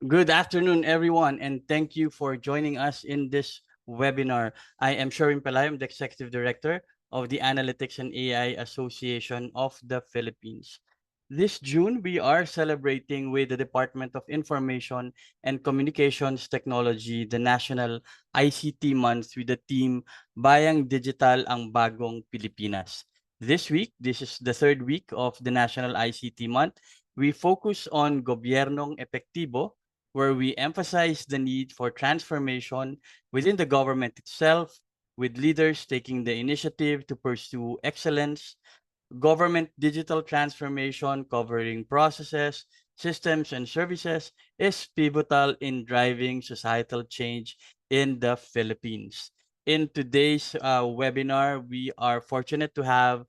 Good afternoon, everyone, and thank you for joining us in this webinar. I am Sherwin Palay, I'm the Executive Director of the Analytics and AI Association of the Philippines. This June, we are celebrating with the Department of Information and Communications Technology, the National ICT Month with the theme Bayang Digital ang Bagong Pilipinas. This week, this is the third week of the National ICT Month. We focus on Gobyernong Epektibo, where we emphasize the need for transformation within the government itself, with leaders taking the initiative to pursue excellence. Government digital transformation covering processes, systems, and services is pivotal in driving societal change in the Philippines. In today's webinar, we are fortunate to have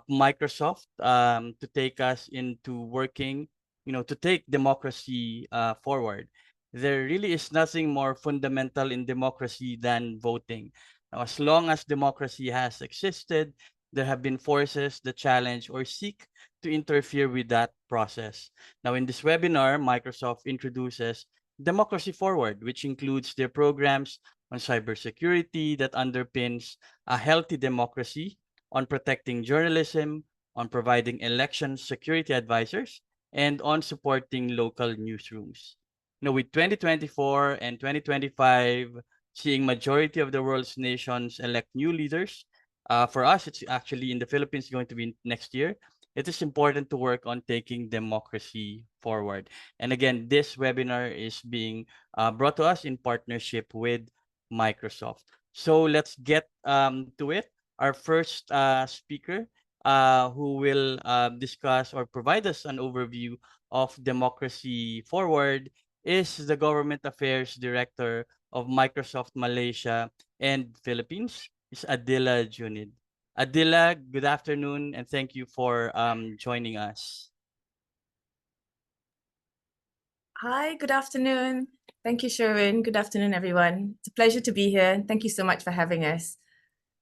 Microsoft to take us into working, to take democracy forward. There really is nothing more fundamental in democracy than voting. Now, as long as democracy has existed, there have been forces that challenge or seek to interfere with that process. Now, in this webinar, Microsoft introduces Democracy Forward, which includes their programs on cybersecurity that underpins a healthy democracy, on protecting journalism, on providing election security advisors, and on supporting local newsrooms. Now, with 2024 and 2025 seeing majority of the world's nations elect new leaders, for us, it's actually in the Philippines going to be next year. It is important to work on taking democracy forward. And again, this webinar is being brought to us in partnership with Microsoft. So let's get to it. Our first speaker who will discuss or provide us an overview of Democracy Forward is the Government Affairs Director of Microsoft Malaysia and Philippines, is Adila Junid. Adila, good afternoon, and thank you for joining us. Hi, good afternoon. Thank you, Sherwin. Good afternoon, everyone. It's a pleasure to be here. Thank you so much for having us.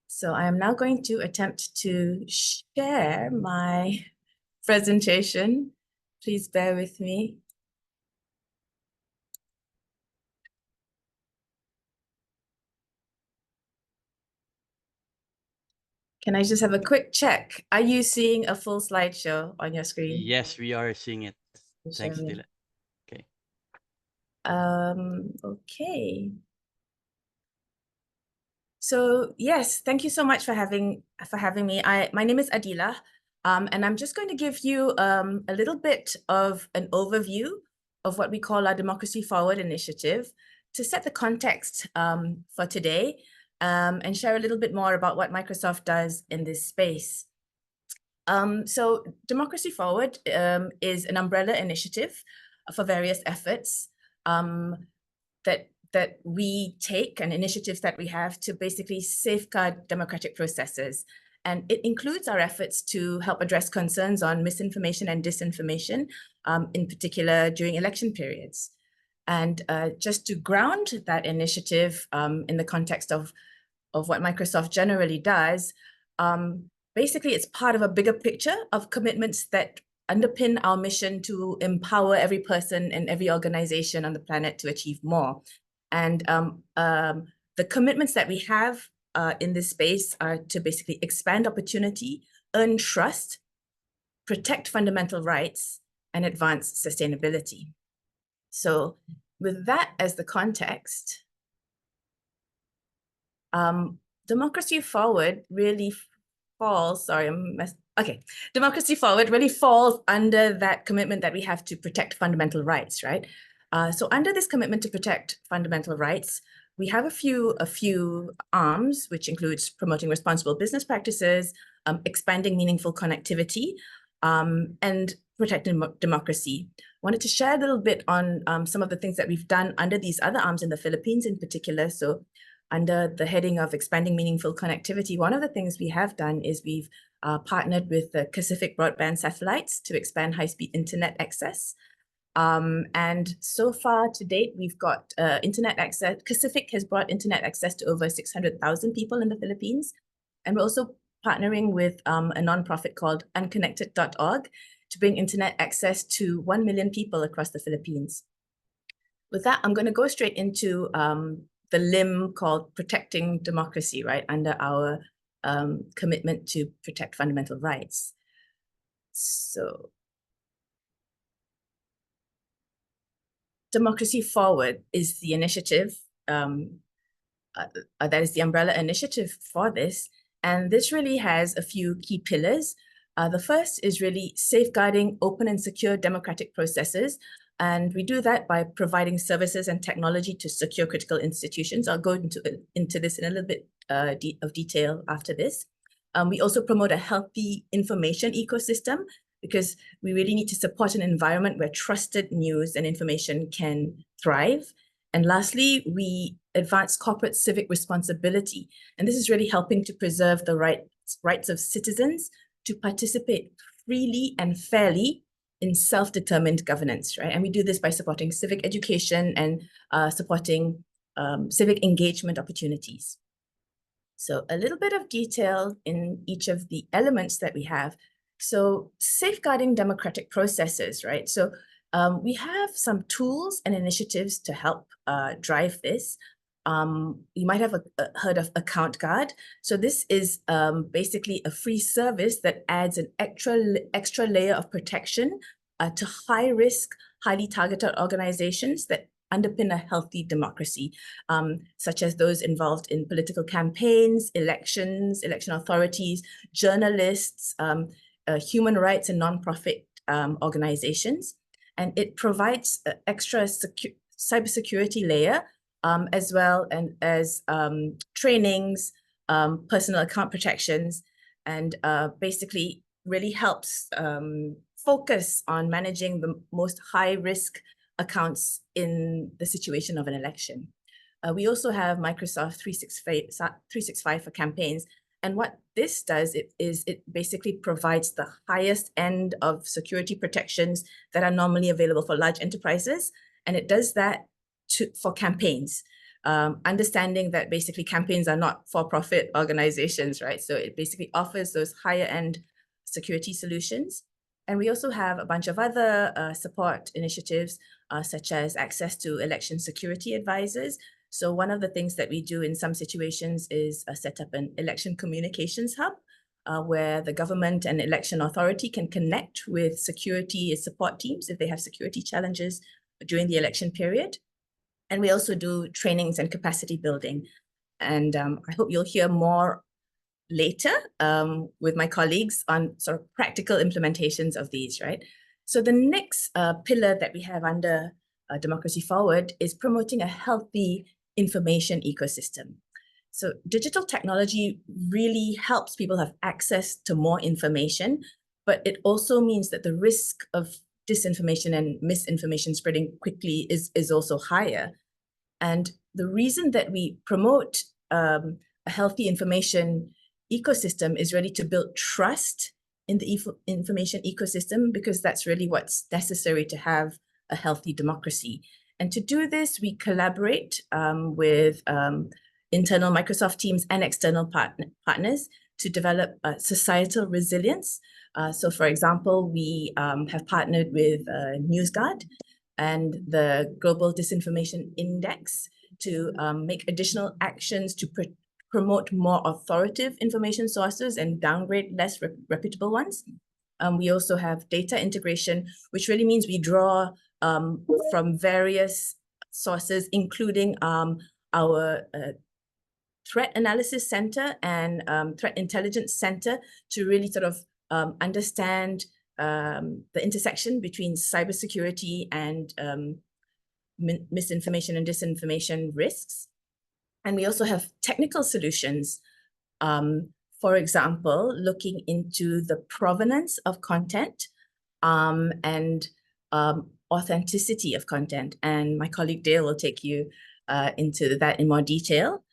So I am now going to attempt to share my presentation. Please bear with me. Can I just have a quick check? Are you seeing a full slideshow on your screen? Yes, we are seeing it. Thanks, Adila. Okay. Okay. So yes, thank you so much for having me. My name is Adila, and I'm just going to give you a little bit of an overview of what we call our Democracy Forward initiative to set the context for today, and share a little bit more about what Microsoft does in this space. So Democracy Forward is an umbrella initiative for various efforts that we take and initiatives that we have to basically safeguard democratic processes. And it includes our efforts to help address concerns on misinformation and disinformation, in particular during election periods. And just to ground that initiative in the context of what Microsoft generally does, basically it's part of a bigger picture of commitments that underpin our mission to empower every person and every organization on the planet to achieve more. And the commitments that we have in this space are to basically expand opportunity, earn trust, protect fundamental rights, and advance sustainability. So with that as the context, Democracy Forward really falls, Democracy Forward really falls under that commitment that we have to protect fundamental rights, right? So under this commitment to protect fundamental rights, we have a few arms, which includes promoting responsible business practices, expanding meaningful connectivity, and protecting democracy. I wanted to share a little bit on some of the things that we've done under these other arms in the Philippines in particular. So under the heading of expanding meaningful connectivity, one of the things we have done is we've partnered with the Pacific broadband satellites to expand high-speed internet access. And so far to date, we've got internet access. Pacific has brought internet access to over 600,000 people in the Philippines. And we're also partnering with a nonprofit called unconnected.org to bring internet access to 1 million people across the Philippines. with that, I'm going to go straight into the limb called protecting democracy, right, under our commitment to protect fundamental rights. So, Democracy Forward is the initiative, that is the umbrella initiative for this. And this really has a few key pillars. The first is really safeguarding open and secure democratic processes. And we do that by providing services and technology to secure critical institutions. I'll go into this in a little bit of detail after this. We also promote a healthy information ecosystem, because we really need to support an environment where trusted news and information can thrive. And lastly, we advance corporate civic responsibility. And this is really helping to preserve the rights of citizens to participate freely and fairly in self-determined governance, right? And we do this by supporting civic education and supporting civic engagement opportunities. So a little bit of detail in each of the elements that we have. So safeguarding democratic processes, right? So we have some tools and initiatives to help drive this. You might have heard of Account Guard. So this is basically a free service that adds an extra layer of protection to high-risk, highly targeted organizations that underpin a healthy democracy, such as those involved in political campaigns, elections, election authorities, journalists, human rights and nonprofit organizations. And it provides an extra cybersecurity layer, as well as trainings, personal account protections, and basically really helps focus on managing the most high-risk accounts in the situation of an election. We also have Microsoft 365 for campaigns. And what this does is it basically provides the highest end of security protections that are normally available for large enterprises. And it does that for campaigns, understanding that basically campaigns are not for-profit organizations, right? So it basically offers those higher end security solutions. And we also have a bunch of other support initiatives, such as access to election security advisors. So one of the things that we do in some situations is set up an election communications hub, where the government and election authority can connect with security support teams if they have security challenges during the election period. And we also do trainings and capacity building. And I hope you'll hear more later with my colleagues on sort of practical implementations of these, right? So the next pillar that we have under Democracy Forward is promoting a healthy information ecosystem. So digital technology really helps people have access to more information, but it also means that the risk of disinformation and misinformation spreading quickly is also higher. And the reason that we promote a healthy information ecosystem is really to build trust in the information ecosystem, because that's really what's necessary to have a healthy democracy. And to do this, we collaborate with internal Microsoft teams and external partners to develop societal resilience. So for example, we have partnered with NewsGuard and the Global Disinformation Index to make additional actions to promote more authoritative information sources and downgrade less reputable ones. We also have data integration, which really means we draw from various sources, including our Threat Analysis Center and Threat Intelligence Center, to really sort of understand the intersection between cybersecurity and misinformation and disinformation risks. And we also have technical solutions, for example, looking into the provenance of content and authenticity of content. And my colleague Dale will take you into that in more detail.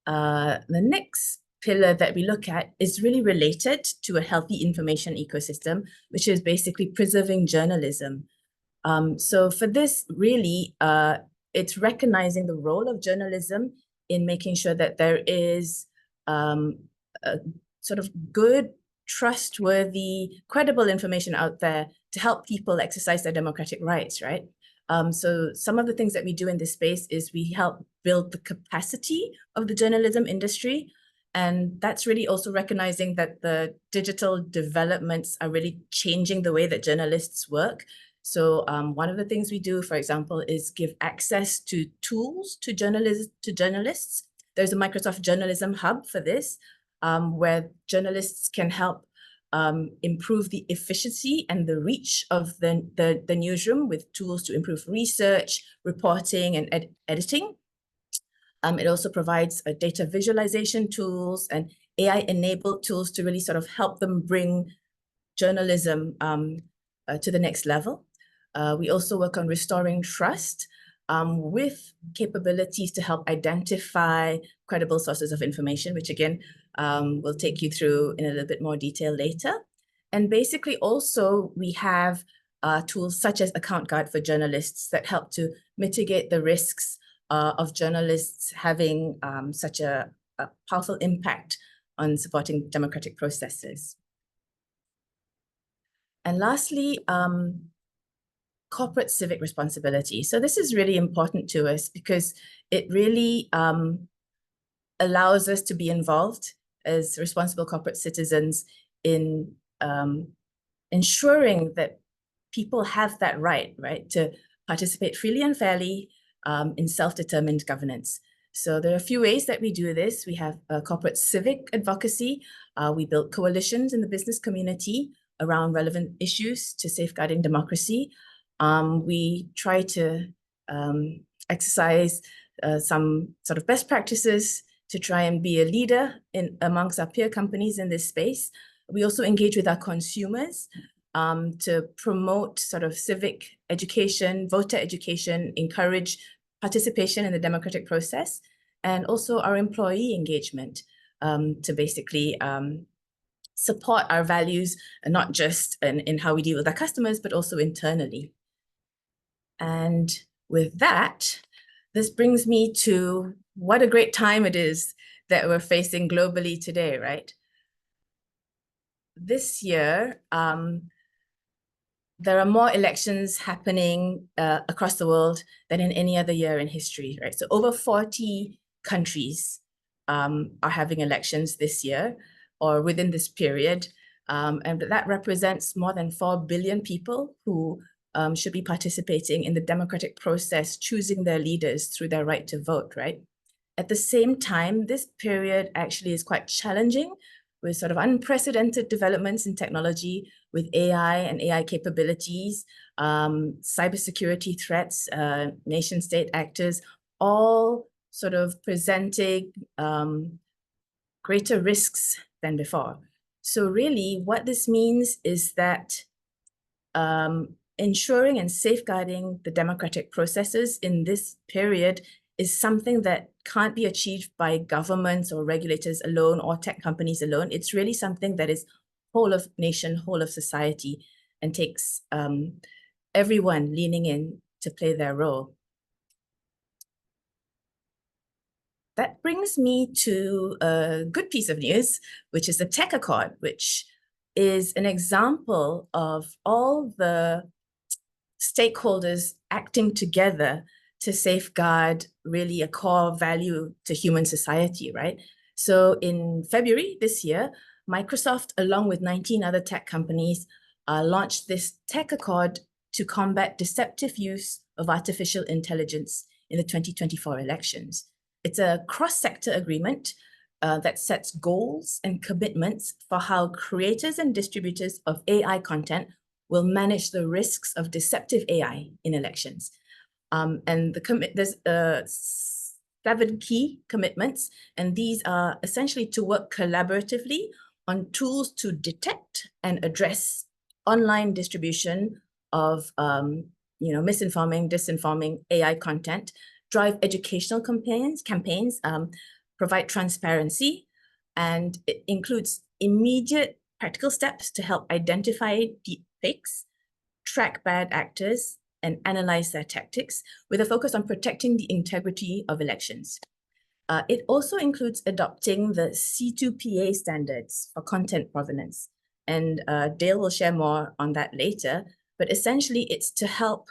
The next pillar that we look at is really related to a healthy information ecosystem, which is basically preserving journalism. So for this, really, it's recognizing the role of journalism in making sure that there is a sort of good, trustworthy, credible information out there to help people exercise their democratic rights, right? So some of the things that we do in this space is we help build the capacity of the journalism industry. And that's really also recognizing that the digital developments are really changing the way that journalists work. So one of the things we do, for example, is give access to tools to journalists. There's a Microsoft Journalism Hub for this, where journalists can help improve the efficiency and the reach of the newsroom with tools to improve research, reporting, and editing. It also provides data visualization tools and AI-enabled tools to really sort of help them bring journalism to the next level. We also work on restoring trust with capabilities to help identify credible sources of information, which again, we'll take you through in a little bit more detail later. And basically also we have tools such as Account Guard for journalists that help to mitigate the risks of journalists having such a powerful impact on supporting democratic processes. And lastly, corporate civic responsibility. So this is really important to us because it really allows us to be involved as responsible corporate citizens in ensuring that people have that right to participate freely and fairly in self-determined governance. So there are a few ways that we do this. We have corporate civic advocacy. We build coalitions in the business community around relevant issues to safeguarding democracy. We try to exercise some sort of best practices to try and be a leader amongst our peer companies in this space. We also engage with our consumers to promote sort of civic education, voter education, encourage participation in the democratic process, and also our employee engagement to basically support our values, and not just in how we deal with our customers, but also internally. And with that, this brings me to what a great time it is that we're facing globally today, right? This year, there are more elections happening across the world than in any other year in history, right? So over 40 countries are having elections this year or within this period. And that represents more than 4 billion people who should be participating in the democratic process, choosing their leaders through their right to vote, right? At the same time, this period actually is quite challenging with sort of unprecedented developments in technology, with AI and AI capabilities, cybersecurity threats, nation-state actors, all sort of presenting greater risks than before. So really what this means is that ensuring and safeguarding the democratic processes in this period is something that can't be achieved by governments or regulators alone or tech companies alone. It's really something that is whole of nation, whole of society, and takes everyone leaning in to play their role. That brings me to a good piece of news, which is the Tech Accord, which is an example of all the stakeholders acting together to safeguard really a core value to human society, right? So in February this year, Microsoft, along with 19 other tech companies, launched this Tech Accord to combat deceptive use of artificial intelligence in the 2024 elections. It's a cross-sector agreement that sets goals and commitments for how creators and distributors of AI content will manage the risks of deceptive AI in elections. And there's 7 key commitments, and these are essentially to work collaboratively on tools to detect and address online distribution of misinforming, disinforming AI content, drive educational campaigns, provide transparency, and it includes immediate practical steps to help identify deepfakes, track bad actors, and analyze their tactics with a focus on protecting the integrity of elections. It also includes adopting the C2PA standards for content provenance. And Dale will share more on that later, but essentially it's to help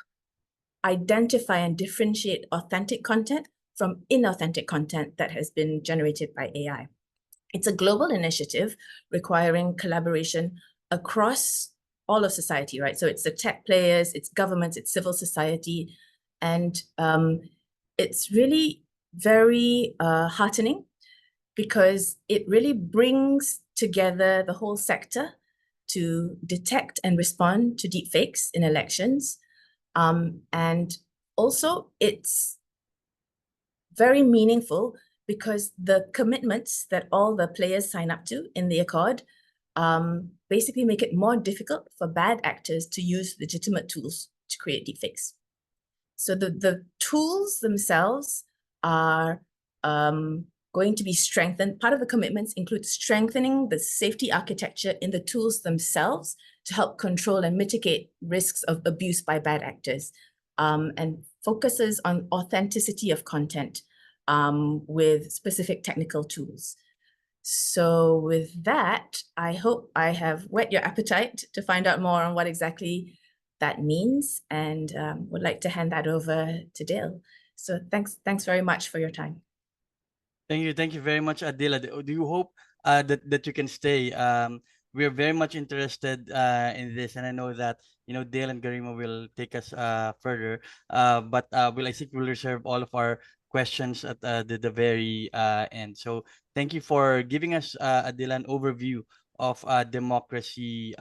identify and differentiate authentic content from inauthentic content that has been generated by AI. It's a global initiative requiring collaboration across all of society, right? So it's the tech players, it's governments, it's civil society, and it's really very heartening because it really brings together the whole sector to detect and respond to deepfakes in elections. And also it's very meaningful because the commitments that all the players sign up to in the Accord basically make it more difficult for bad actors to use legitimate tools to create deepfakes. So the tools themselves are going to be strengthened. Part of the commitments include strengthening the safety architecture in the tools themselves to help control and mitigate risks of abuse by bad actors, and focuses on authenticity of content with specific technical tools. So with that, I hope I have whet your appetite to find out more on what exactly that means, and would like to hand that over to Dale. So thanks very much for your time. Thank you very much, Adila. Do you hope that you can stay? We're very much interested in this, and I know that Dale and Garima will take us further. But I think we'll reserve all of our questions at the very end. So thank you for giving us, Adila, an overview of democracy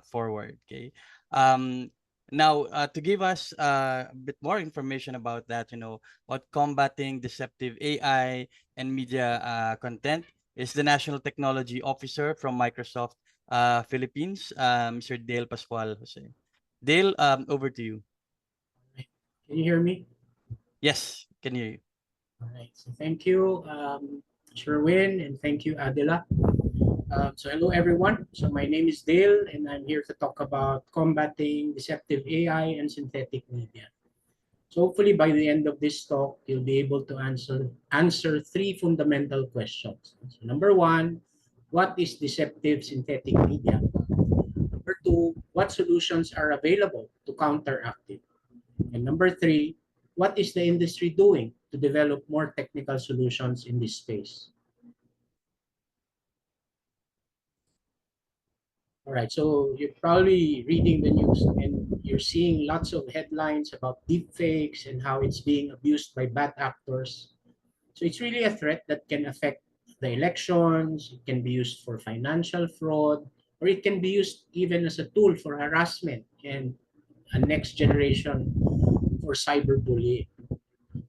forward. Okay. Um, Now, to give us a bit more information about that, about combating deceptive AI and media content is the National Technology Officer from Microsoft Philippines, Mr. Dale Pascual Jose. Dale, over to you. Can you hear me? Yes, can hear you. All right. So thank you, Sherwin, and thank you, Adela. So hello, everyone. So my name is Dale, and I'm here to talk about combating deceptive AI and synthetic media. So hopefully by the end of this talk, you'll be able to answer three fundamental questions. So number one, what is deceptive synthetic media? Number two, what solutions are available to counteract it? And number three, what is the industry doing to develop more technical solutions in this space? All right, so you're probably reading the news and you're seeing lots of headlines about deepfakes and how it's being abused by bad actors. So it's really a threat that can affect the elections, it can be used for financial fraud, or it can be used even as a tool for harassment and a next generation for cyberbullying.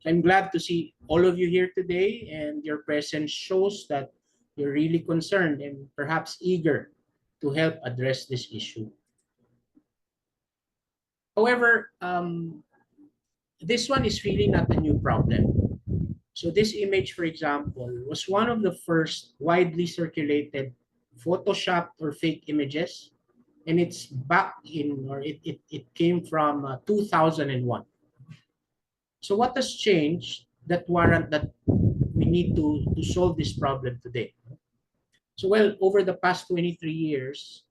So I'm glad to see all of you here today, and your presence shows that you're really concerned and perhaps eager to help address this issue. However, this one is really not a new problem. So this image, for example, was one of the first widely circulated photoshopped or fake images, and it's back in, or it came from 2001. So what has changed that warrant that we need to solve this problem today? So well, over the past 23 years,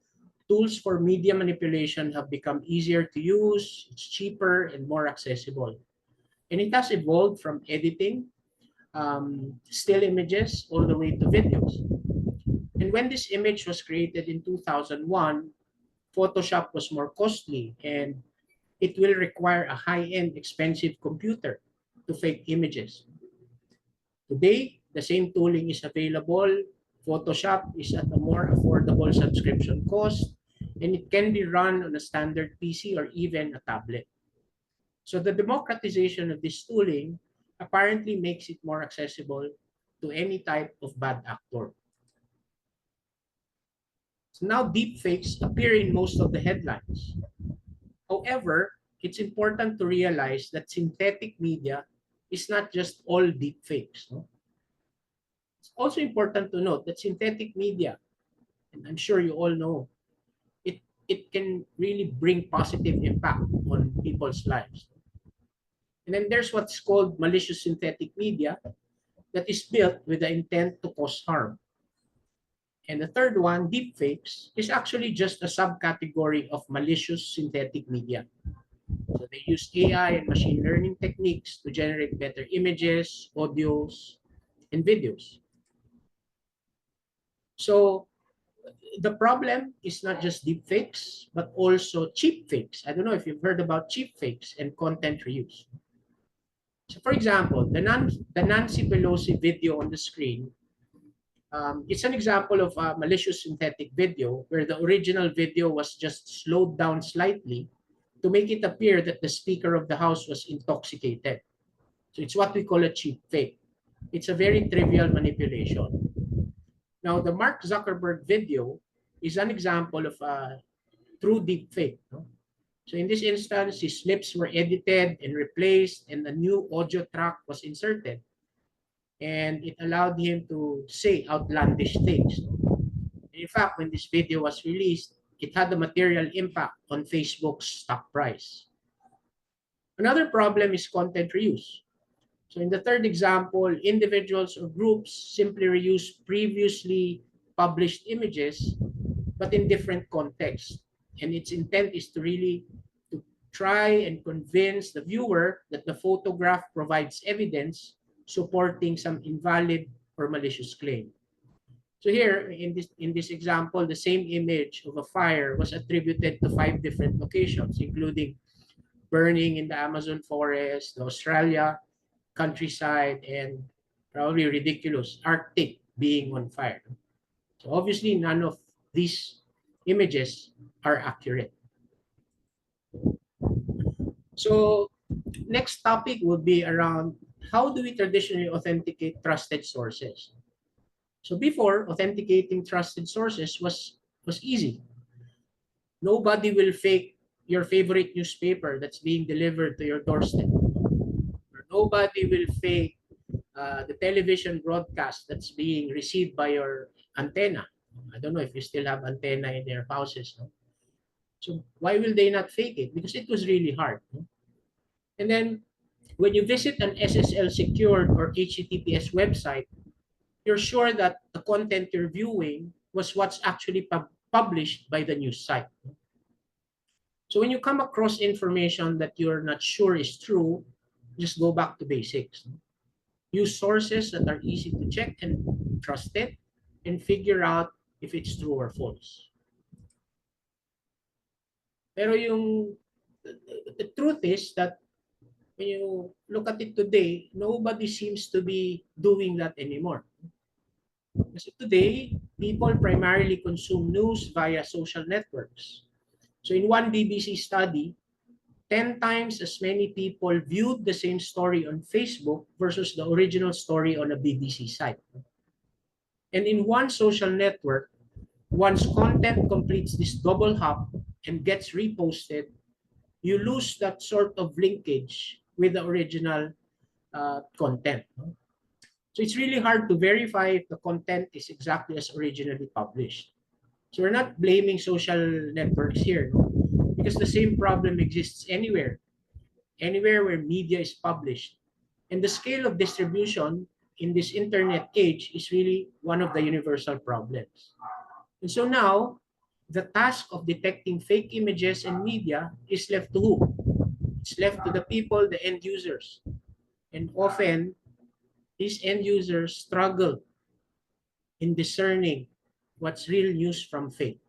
tools for media manipulation have become easier to use, it's cheaper and more accessible. And it has evolved from editing still images all the way to videos. And when this image was created in 2001, Photoshop was more costly and it will require a high-end expensive computer to fake images. Today, the same tooling is available. Photoshop is at a more affordable subscription cost, and it can be run on a standard PC or even a tablet. So the democratization of this tooling apparently makes it more accessible to any type of bad actor. So now deepfakes appear in most of the headlines. However, it's important to realize that synthetic media is not just all deepfakes. No? It's also important to note that synthetic media, and I'm sure you all know, it can really bring positive impact on people's lives. And then there's what's called malicious synthetic media that is built with the intent to cause harm. And the third one, deepfakes, is actually just a subcategory of malicious synthetic media. So So they use AI and machine learning techniques to generate better images, audios, and videos. So the problem is not just deep fakes, but also cheap fakes. I don't know if you've heard about cheap fakes and content reuse. So for example, the Nancy Pelosi video on the screen, it's an example of a malicious synthetic video where the original video was just slowed down slightly to make it appear that the Speaker of the House was intoxicated. So it's what we call a cheap fake. It's a very trivial manipulation. Now, the Mark Zuckerberg video is an example of a true deep fake. No? So in this instance, his lips were edited and replaced, and a new audio track was inserted. And it allowed him to say outlandish things. No? In fact, when this video was released, it had a material impact on Facebook's stock price. Another problem is content reuse. So in the third example, individuals or groups simply reuse previously published images, but in different contexts. And its intent is to really to try and convince the viewer that the photograph provides evidence supporting some invalid or malicious claim. So here, in this example, the same image of a fire was attributed to 5 different locations, including burning in the Amazon forest, Australia, countryside, and probably ridiculous, Arctic being on fire. So obviously, none of these images are accurate. So next topic will be around how do we traditionally authenticate trusted sources? So before, authenticating trusted sources was easy. Nobody will fake your favorite newspaper that's being delivered to your doorstep. Or nobody will fake the television broadcast that's being received by your antenna. I don't know if you still have antenna in their houses. No? So why will they not fake it? Because it was really hard. No? And then when you visit an SSL secured or HTTPS website, you're sure that the content you're viewing was what's actually published by the news site. So when you come across information that you're not sure is true, just go back to basics. Use sources that are easy to check and trusted, and figure out if it's true or false. Pero the truth is that when you look at it today, nobody seems to be doing that anymore. Because today, people primarily consume news via social networks. So in one BBC study, 10 times as many people viewed the same story on Facebook versus the original story on a BBC site. And in one social network, once content completes this double hop and gets reposted, you lose that sort of linkage with the original content. So it's really hard to verify if the content is exactly as originally published. So we're not blaming social networks here, no? Because the same problem exists anywhere where media is published. And the scale of distribution in this internet age is really one of the universal problems. And so now, the task of detecting fake images and media is left to who? It's left to the people, the end users. And often, these end users struggle in discerning what's real news from fake.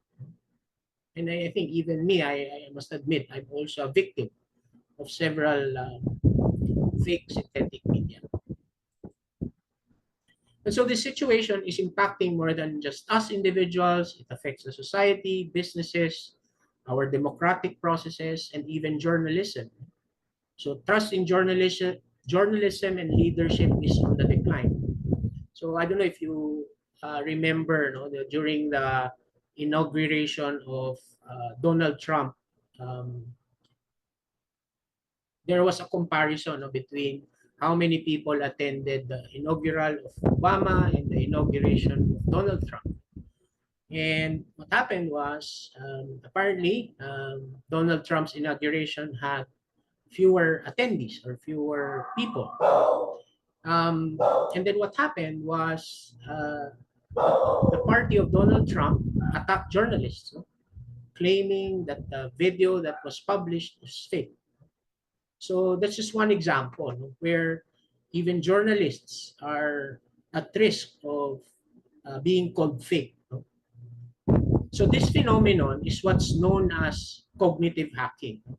And I think even me, I must admit, I'm also a victim of several fake synthetic media. And so this situation is impacting more than just us individuals. It affects the society, businesses, our democratic processes, and even journalism. So trust in journalism and leadership is on the decline. So I don't know if you remember, during the inauguration of Donald Trump, there was a comparison between how many people attended the inaugural of Obama and the inauguration of Donald Trump. And what happened was, apparently, Donald Trump's inauguration had fewer attendees or fewer people. And then what happened was the party of Donald Trump attacked journalists, claiming that the video that was published was fake. So that's just one example, no, where even journalists are at risk of being called fake. No? So this phenomenon is what's known as cognitive hacking. No?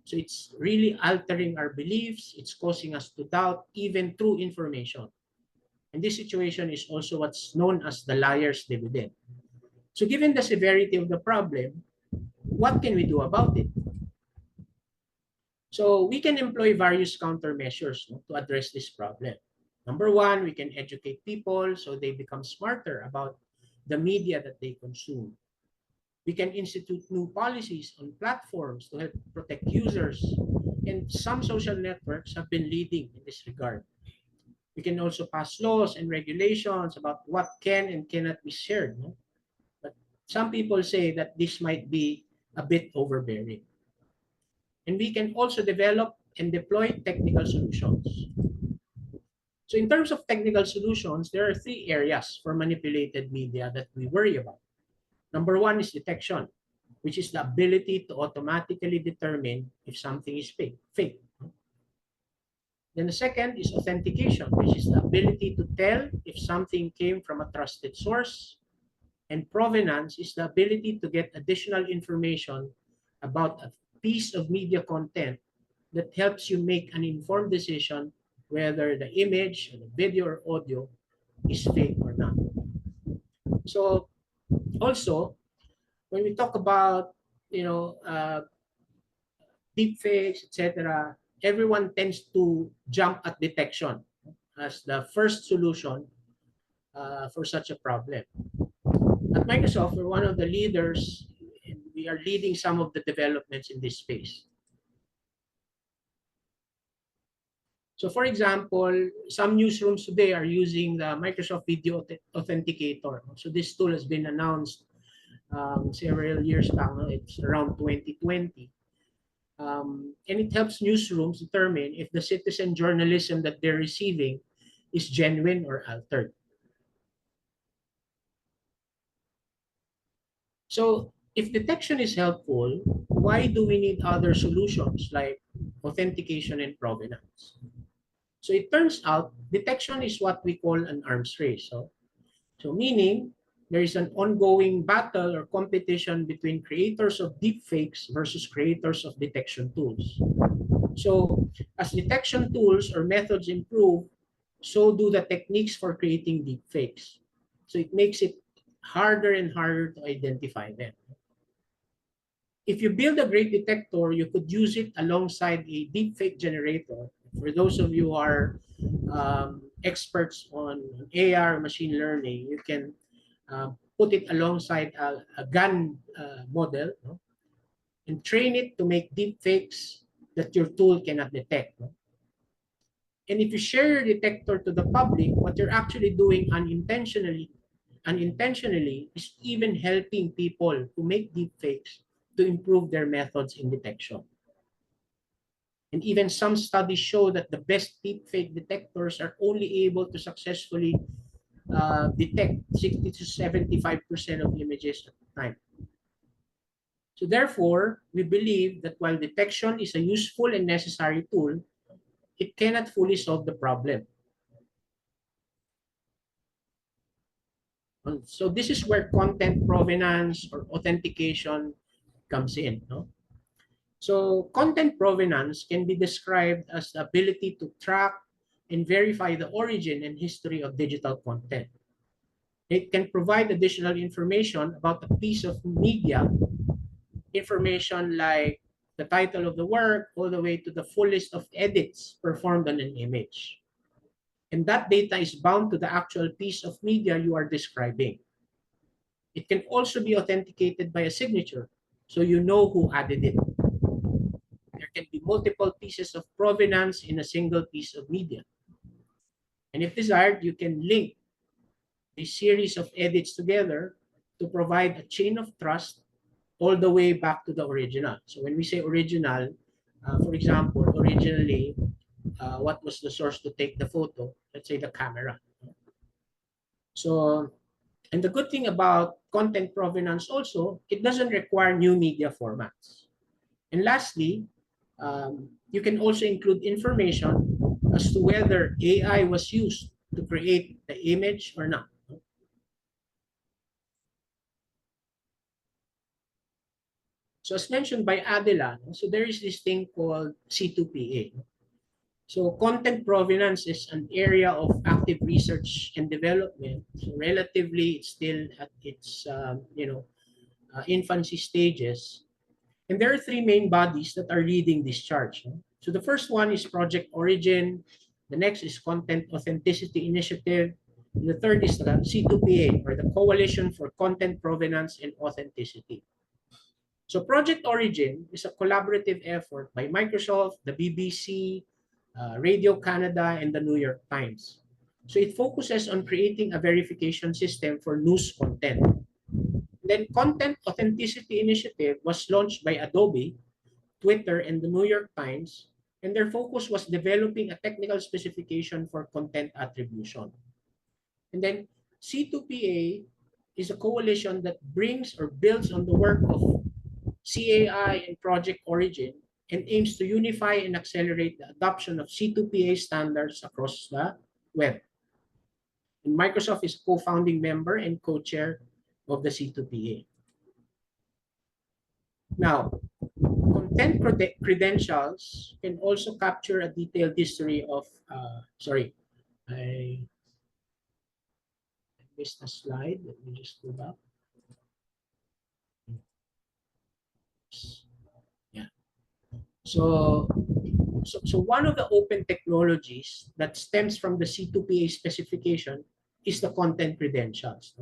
So it's really altering our beliefs. It's causing us to doubt even true information. And this situation is also what's known as the liar's dividend. So given the severity of the problem, what can we do about it? So we can employ various countermeasures, no, to address this problem. Number one, we can educate people so they become smarter about the media that they consume. We can institute new policies on platforms to help protect users. And some social networks have been leading in this regard. We can also pass laws and regulations about what can and cannot be shared. No? But some people say that this might be a bit overbearing. And we can also develop and deploy technical solutions. So in terms of technical solutions, there are three areas for manipulated media that we worry about. Number one is detection, which is the ability to automatically determine if something is fake. Then the second is authentication, which is the ability to tell if something came from a trusted source. And provenance is the ability to get additional information about a piece of media content that helps you make an informed decision whether the image, or the video, or audio is fake or not. So also, when we talk about, deep fakes, etc., everyone tends to jump at detection as the first solution for such a problem. At Microsoft, we're one of the leaders, and we are leading some of the developments in this space. So for example, some newsrooms today are using the Microsoft Video Authenticator. So this tool has been announced several years back. It's around 2020. And it helps newsrooms determine if the citizen journalism that they're receiving is genuine or altered. So if detection is helpful, why do we need other solutions like authentication and provenance? So it turns out detection is what we call an arms race. So meaning there is an ongoing battle or competition between creators of deepfakes versus creators of detection tools. So as detection tools or methods improve, so do the techniques for creating deepfakes. So it makes it harder and harder to identify them. If you build a great detector, you could use it alongside a deepfake generator. For those of you who are experts on AR machine learning, you can put it alongside a gun model, no? And train it to make deepfakes that your tool cannot detect. No? And if you share your detector to the public, what you're actually doing unintentionally is even helping people to make deepfakes to improve their methods in detection. And even some studies show that the best deepfake detectors are only able to successfully detect 60 to 75% of images at a time. So therefore, we believe that while detection is a useful and necessary tool, it cannot fully solve the problem. So this is where content provenance or authentication comes in. No? So content provenance can be described as the ability to track and verify the origin and history of digital content. It can provide additional information about a piece of media, information like the title of the work, all the way to the full list of edits performed on an image. And that data is bound to the actual piece of media you are describing. It can also be authenticated by a signature, so you know who added it. There can be multiple pieces of provenance in a single piece of media. And if desired, you can link a series of edits together to provide a chain of trust all the way back to the original. So when we say original, for example, originally, what was the source to take the photo? Let's say the camera. So, and the good thing about content provenance also, it doesn't require new media formats. And lastly, You can also include information as to whether AI was used to create the image or not. So as mentioned by Adela, so there is this thing called C2PA. So content provenance is an area of active research and development. So relatively, it's still at its infancy stages. And there are three main bodies that are leading this charge. So the first one is Project Origin. The next is Content Authenticity Initiative. And the third is the C2PA, or the Coalition for Content Provenance and Authenticity. So Project Origin is a collaborative effort by Microsoft, the BBC, Radio Canada, and the New York Times. So it focuses on creating a verification system for news content. Then Content Authenticity Initiative was launched by Adobe, Twitter, and the New York Times, and their focus was developing a technical specification for content attribution. And then C2PA is a coalition that brings or builds on the work of CAI and Project Origin and aims to unify and accelerate the adoption of C2PA standards across the web. And Microsoft is co-founding member and co-chair of the C2PA. Now, content credentials can also capture a detailed history of, I missed a slide. Let me just go back. Yeah. So one of the open technologies that stems from the C2PA specification is the content credentials.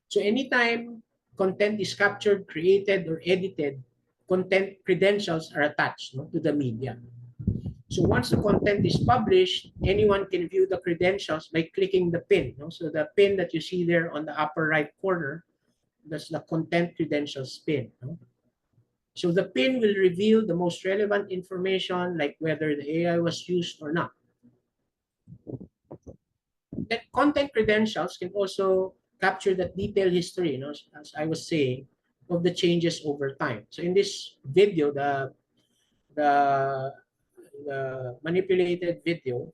So anytime content is captured, created, or edited, content credentials are attached to the media. So once the content is published, anyone can view the credentials by clicking the pin. So the pin that you see there on the upper right corner, that's the content credentials pin. So the pin will reveal the most relevant information, like whether the AI was used or not. Then content credentials can also capture that detailed history, as I was saying, of the changes over time. So in this video, the manipulated video,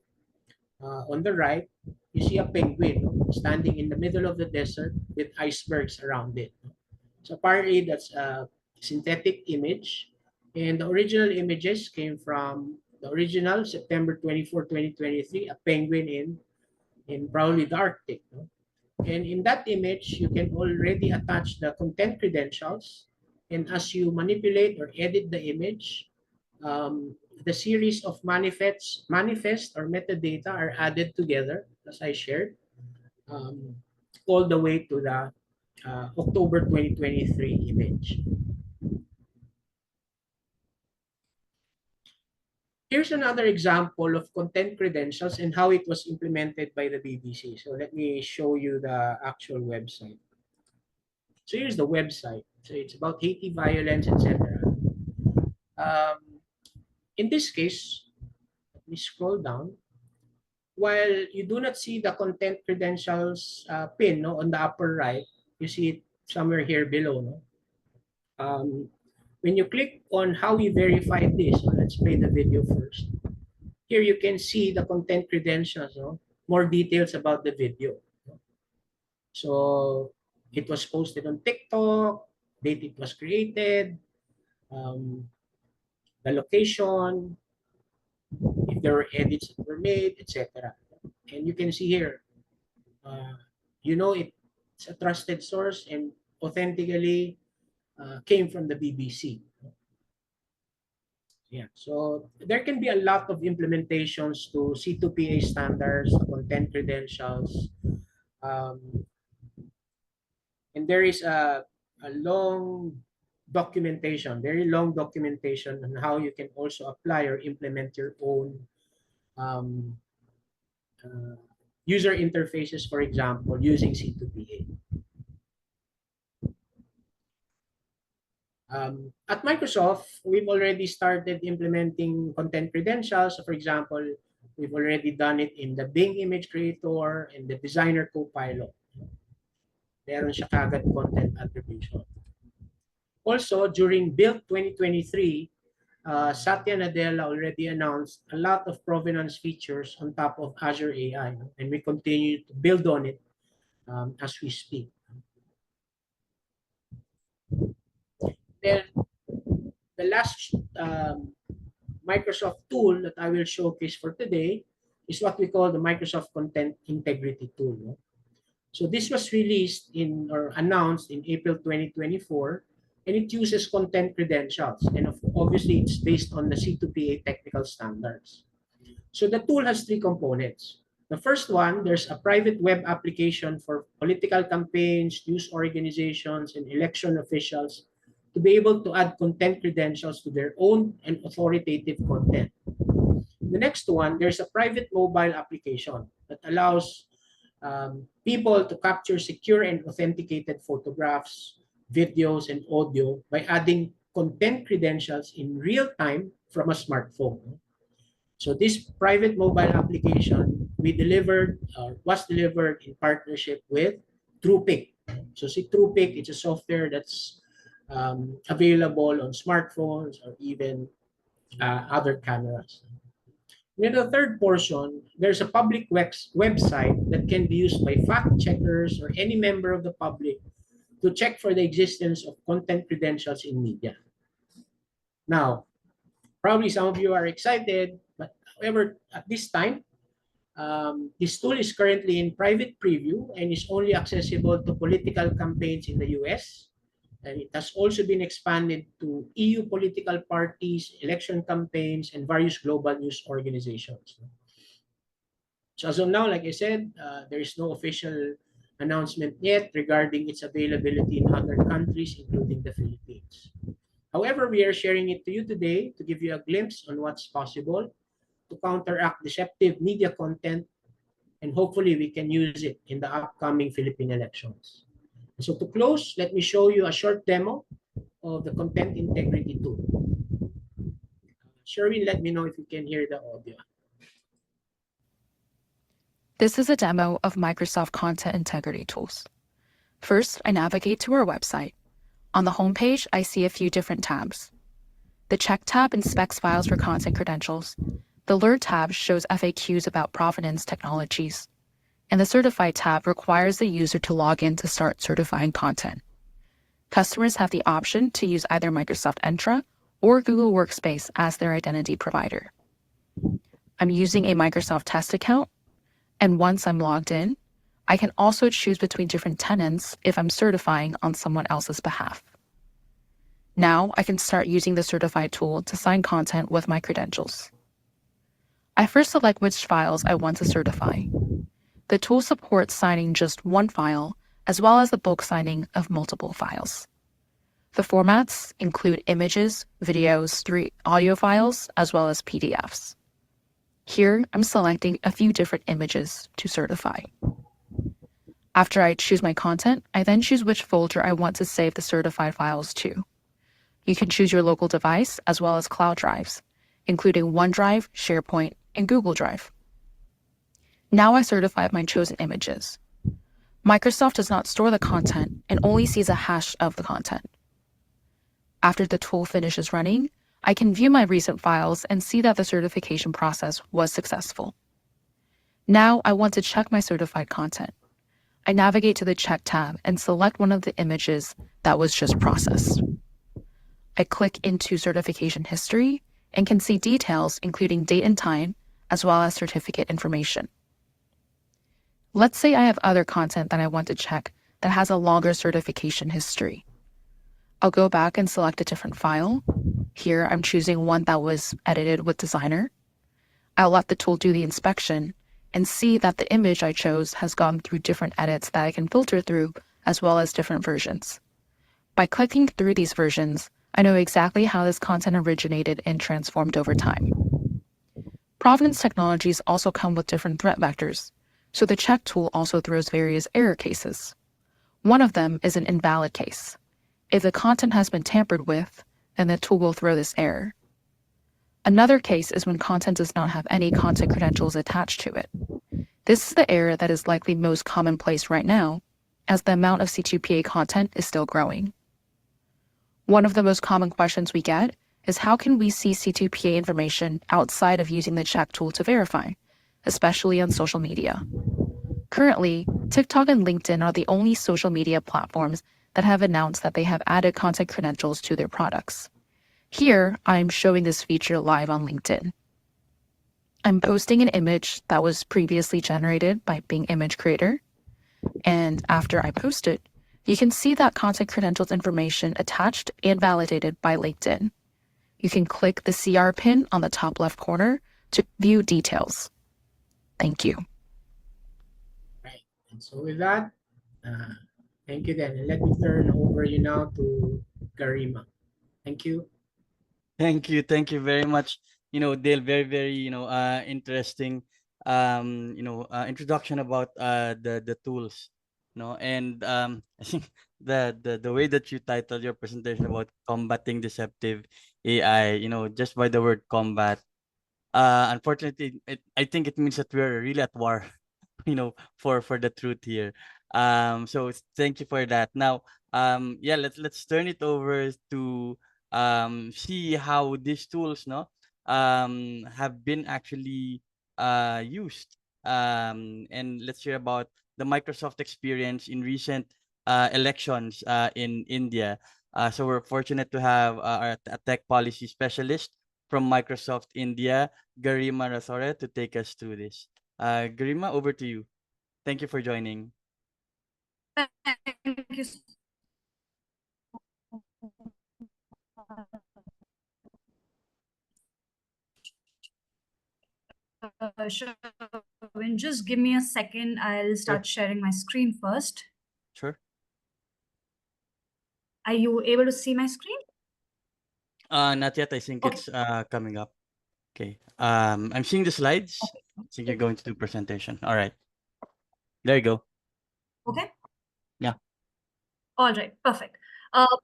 on the right, you see a penguin standing in the middle of the desert with icebergs around it. So apparently that's a synthetic image, and the original images came from the original September 24, 2023, a penguin in probably the Arctic. And in that image, you can already attach the content credentials, and as you manipulate or edit the image, the series of manifest or metadata are added together, as I shared, all the way to the October 2023 image. Here's another example of content credentials and how it was implemented by the BBC. So let me show you the actual website. So here's the website. So it's about Haiti violence, etc. In this case, let me scroll down. While you do not see the content credentials pin on the upper right, you see it somewhere here below. When you click on how we verified this, so let's play the video first. Here you can see the content credentials, more details about the video. So it was posted on TikTok, date it was created, the location, if there were edits that were made, etc. And you can see here, it's a trusted source and authentically came from the BBC. Yeah, so there can be a lot of implementations to C2PA standards, content credentials, and there is a long documentation, very long documentation on how you can also apply or implement your own user interfaces, for example, using C2PA. At Microsoft, we've already started implementing content credentials. So for example, we've already done it in the Bing Image Creator and the Designer Copilot. Meron siya kagad content attribution. Also, during Build 2023, Satya Nadella already announced a lot of provenance features on top of Azure AI, no? And we continue to build on it as we speak. Then the last Microsoft tool that I will showcase for today is what we call the Microsoft Content Integrity Tool. No? So this was released in or announced in April 2024, and it uses content credentials. And obviously, it's based on the C2PA technical standards. So the tool has three components. The first one, there's a private web application for political campaigns, news organizations, and election officials to be able to add content credentials to their own and authoritative content. The next one, there's a private mobile application that allows people to capture secure and authenticated photographs, videos, and audio by adding content credentials in real time from a smartphone. So this private mobile application was delivered in partnership with TruePic. So see TruePic, it's a software that's available on smartphones or even other cameras. In the third portion, there's a public website that can be used by fact checkers or any member of the public to check for the existence of content credentials in media. Now, probably some of you are excited, but however, at this time, this tool is currently in private preview and is only accessible to political campaigns in the US. And it has also been expanded to EU political parties, election campaigns, and various global news organizations. So as of now, like I said, there is no official announcement yet regarding its availability in other countries, including the Philippines. However, we are sharing it to you today to give you a glimpse on what's possible to counteract deceptive media content, and hopefully we can use it in the upcoming Philippine elections. So to close, let me show you a short demo of the Content Integrity tool. Sherwin, let me know if you can hear the audio. This is a demo of Microsoft Content Integrity tools. First, I navigate to our website. On the homepage, I see a few different tabs. The Check tab inspects files for content credentials. The Alert tab shows FAQs about provenance technologies. And the Certify tab requires the user to log in to start certifying content. Customers have the option to use either Microsoft Entra or Google Workspace as their identity provider. I'm using a Microsoft Test account, and once I'm logged in, I can also choose between different tenants if I'm certifying on someone else's behalf. Now I can start using the Certify tool to sign content with my credentials. I first select which files I want to certify. The tool supports signing just one file, as well as the bulk signing of multiple files. The formats include images, videos, 3 audio files, as well as PDFs. Here, I'm selecting a few different images to certify. After I choose my content, I then choose which folder I want to save the certified files to. You can choose your local device, as well as cloud drives, including OneDrive, SharePoint, and Google Drive. Now I certify my chosen images. Microsoft does not store the content and only sees a hash of the content. After the tool finishes running, I can view my recent files and see that the certification process was successful. Now I want to check my certified content. I navigate to the Check tab and select one of the images that was just processed. I click into certification history and can see details including date and time, as well as certificate information. Let's say I have other content that I want to check that has a longer certification history. I'll go back and select a different file. Here I'm choosing one that was edited with Designer. I'll let the tool do the inspection and see that the image I chose has gone through different edits that I can filter through, as well as different versions. By clicking through these versions, I know exactly how this content originated and transformed over time. Provenance technologies also come with different threat vectors, so the Check tool also throws various error cases. One of them is an invalid case. If the content has been tampered with, then the tool will throw this error. Another case is when content does not have any content credentials attached to it. This is the error that is likely most commonplace right now, as the amount of C2PA content is still growing. One of the most common questions we get is how can we see C2PA information outside of using the check tool to verify, especially on social media? Currently, TikTok and LinkedIn are the only social media platforms that have announced that they have added content credentials to their products. Here, I'm showing this feature live on LinkedIn. I'm posting an image that was previously generated by Bing Image Creator, and after I post it, you can see that content credentials information attached and validated by LinkedIn. You can click the CR pin on the top left corner to view details. Thank you. Right. And so with that, thank you then. And let me turn over you now to Garima. Thank you. Thank you very much. Dale, very interesting introduction about the tools, and I think the way that you titled your presentation about combating deceptive AI, just by the word combat, unfortunately, I think it means that we're really at war, for the truth here. So thank you for that. Now, yeah, let's turn it over to see how these tools, have been actually used. And let's hear about the Microsoft experience in recent elections in India. So we're fortunate to have a tech policy specialist from Microsoft India, Garima Rathore, to take us through this. Garima, over to you. Thank you for joining. Thank you. Sherwin, just give me a second. I'll start sharing my screen first. Sure. Are you able to see my screen? Not yet. I think Okay. it's coming up. Okay. I'm seeing the slides. Okay. I think you're going to do presentation. All right. There you go. Okay. Yeah. All right. Perfect.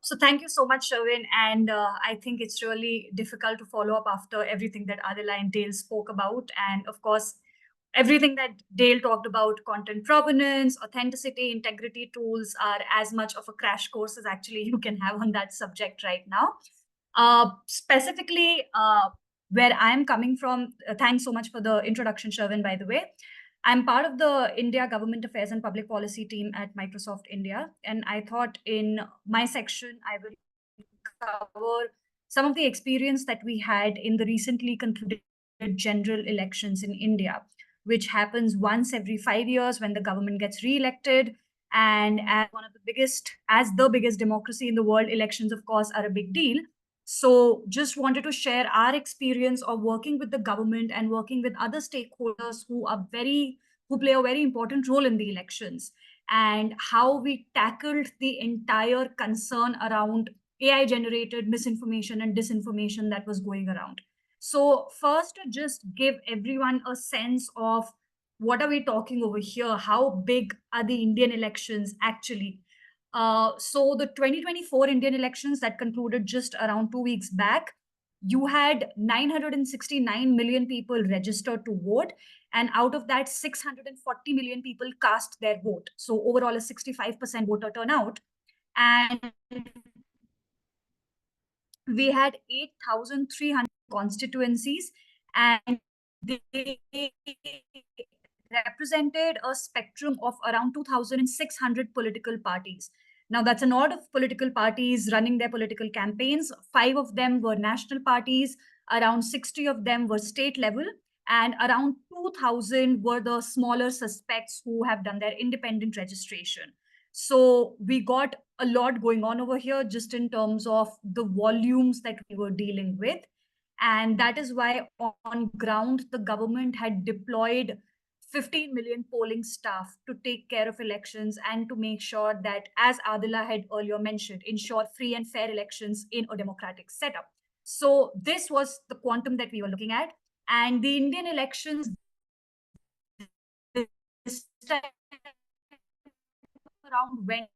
So thank you so much, Sherwin. And I think it's really difficult to follow up after everything that Adela and Dale spoke about. And of course, everything that Dale talked about, content provenance, authenticity, integrity tools are as much of a crash course as actually you can have on that subject right now. Specifically, where I'm coming from, thanks so much for the introduction, Sherwin, by the way. I'm part of the India Government Affairs and Public Policy team at Microsoft India. And I thought in my section, I will cover some of the experience that we had in the recently concluded general elections in India, which happens once every 5 years when the government gets re-elected. And as the biggest democracy in the world, elections, of course, are a big deal. So just wanted to share our experience of working with the government and working with other stakeholders who play a very important role in the elections, and how we tackled the entire concern around AI generated misinformation and disinformation that was going around. So first, to just give everyone a sense of what are we talking over here? How big are the Indian elections actually? So the 2024 Indian elections that concluded just around 2 weeks back, you had 969 million people registered to vote. And out of that, 640 million people cast their vote. So overall, a 65% voter turnout. And we had 8,300 constituencies, and they represented a spectrum of around 2,600 political parties. Now, that's an order of political parties running their political campaigns. 5 of them were national parties, around 60 of them were state level, and around 2,000 were the smaller suspects who have done their independent registration. So we got a lot going on over here just in terms of the volumes that we were dealing with. And that is why on ground, the government had deployed 15 million polling staff to take care of elections and to make sure that, as Adila had earlier mentioned, ensure free and fair elections in a democratic setup. So this was the quantum that we were looking at. And the Indian elections this time around went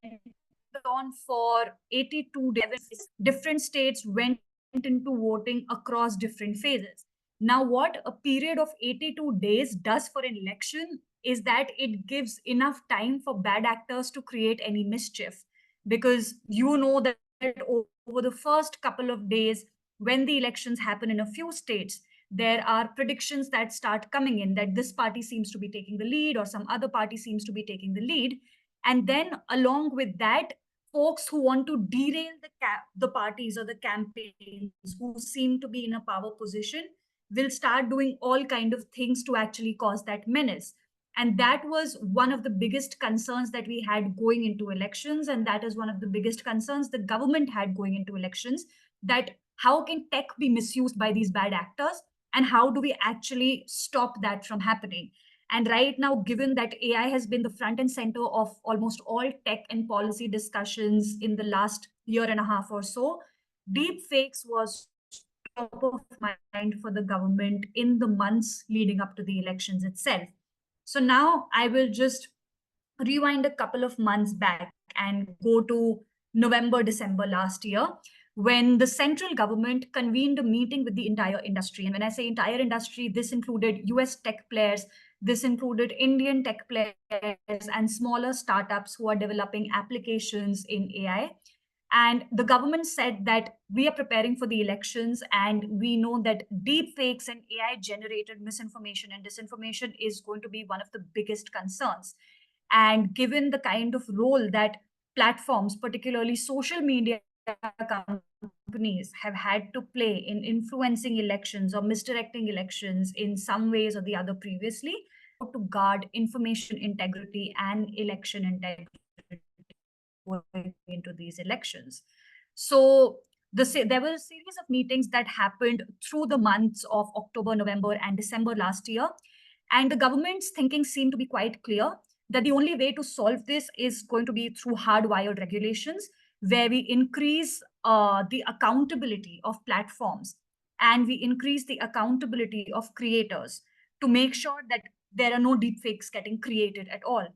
on for 82 days. Different states went into voting across different phases. Now, what a period of 82 days does for an election is that it gives enough time for bad actors to create any mischief, because you know that over the first couple of days, when the elections happen in a few states, there are predictions that start coming in that this party seems to be taking the lead or some other party seems to be taking the lead. And then along with that, folks who want to derail the parties or the campaigns who seem to be in a power position will start doing all kind of things to actually cause that menace. And that was one of the biggest concerns that we had going into elections. And that is one of the biggest concerns the government had going into elections, that how can tech be misused by these bad actors? And how do we actually stop that from happening? And right now, given that AI has been the front and center of almost all tech and policy discussions in the last year and a half or so, deep fakes was top of mind for the government in the months leading up to the elections itself. So now I will just rewind a couple of months back and go to November, December last year, when the central government convened a meeting with the entire industry. And when I say entire industry, this included US tech players, this included Indian tech players and smaller startups who are developing applications in AI. And the government said that we are preparing for the elections, and we know that deep fakes and AI generated misinformation and disinformation is going to be one of the biggest concerns. And given the kind of role that platforms, particularly social media companies, have had to play in influencing elections or misdirecting elections in some ways or the other previously, to guard information integrity and election integrity going into these elections. So there were a series of meetings that happened through the months of October, November, and December last year. And the government's thinking seemed to be quite clear that the only way to solve this is going to be through hardwired regulations, where we increase the accountability of platforms and we increase the accountability of creators to make sure that there are no deepfakes getting created at all.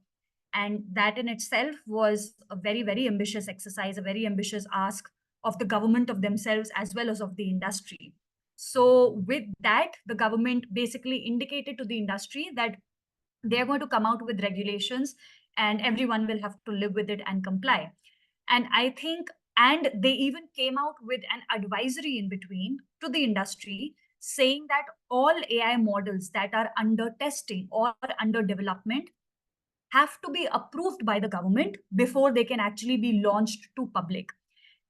And that in itself was a very, very ambitious exercise, a very ambitious ask of the government, of themselves, as well as of the industry. So with that, the government basically indicated to the industry that they're going to come out with regulations and everyone will have to live with it and comply. And I think, and they even came out with an advisory in between to the industry saying that all AI models that are under testing or under development have to be approved by the government before they can actually be launched to public.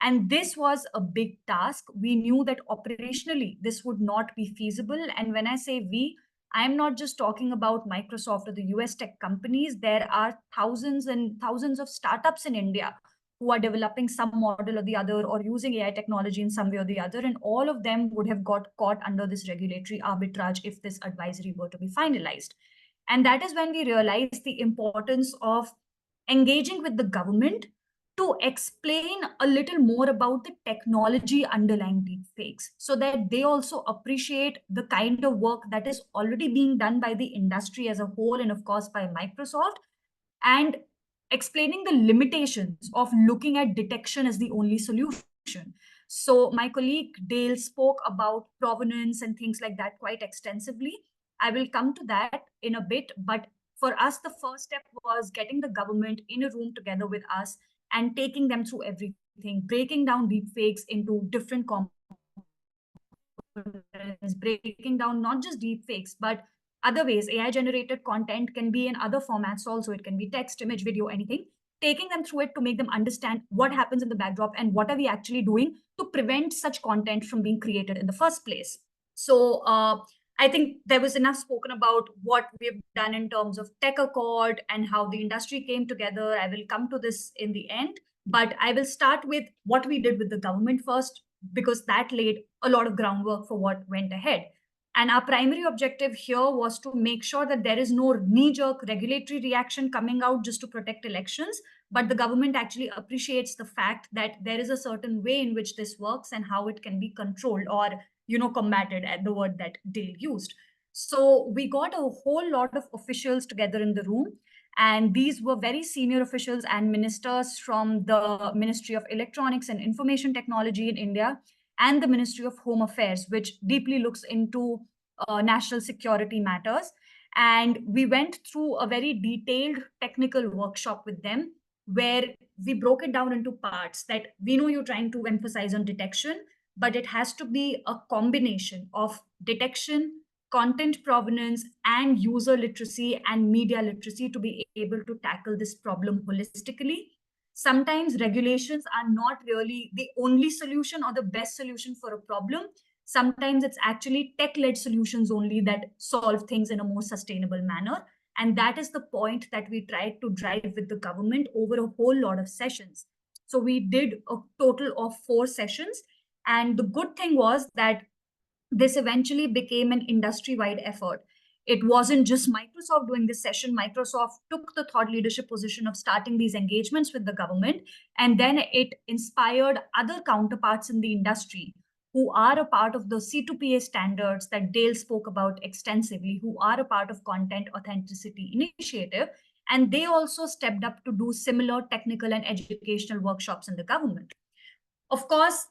And this was a big task. We knew that operationally this would not be feasible. And when I say we, I'm not just talking about Microsoft or the US tech companies. There are thousands and thousands of startups in India who are developing some model or the other or using AI technology in some way or the other. And all of them would have got caught under this regulatory arbitrage if this advisory were to be finalized. And that is when we realized the importance of engaging with the government to explain a little more about the technology underlying deepfakes, so that they also appreciate the kind of work that is already being done by the industry as a whole, and of course by Microsoft, and explaining the limitations of looking at detection as the only solution. So my colleague Dale spoke about provenance and things like that quite extensively. I will come to that in a bit, but for us, the first step was getting the government in a room together with us and taking them through everything, breaking down deepfakes into different components, breaking down not just deepfakes, but other ways. AI-generated content can be in other formats also. It can be text, image, video, anything. Taking them through it to make them understand what happens in the backdrop and what are we actually doing to prevent such content from being created in the first place. So I think there was enough spoken about what we've done in terms of Tech Accord and how the industry came together. I will come to this in the end, but I will start with what we did with the government first, because that laid a lot of groundwork for what went ahead. And our primary objective here was to make sure that there is no knee-jerk regulatory reaction coming out just to protect elections, but the government actually appreciates the fact that there is a certain way in which this works and how it can be controlled or combated, at the word that Dale used. So we got a whole lot of officials together in the room, and these were very senior officials and ministers from the Ministry of Electronics and Information Technology in India and the Ministry of Home Affairs, which deeply looks into national security matters. And we went through a very detailed technical workshop with them, where we broke it down into parts that we know you're trying to emphasize on detection, but it has to be a combination of detection, content provenance, and user literacy and media literacy to be able to tackle this problem holistically. Sometimes regulations are not really the only solution or the best solution for a problem. Sometimes it's actually tech-led solutions only that solve things in a more sustainable manner. And that is the point that we tried to drive with the government over a whole lot of sessions. So we did a total of 4 sessions. And the good thing was that this eventually became an industry-wide effort. It wasn't just Microsoft doing this session. Microsoft took the thought leadership position of starting these engagements with the government, and then it inspired other counterparts in the industry who are a part of the C2PA standards that Dale spoke about extensively, who are a part of Content Authenticity Initiative, and they also stepped up to do similar technical and educational workshops in the government. Of course,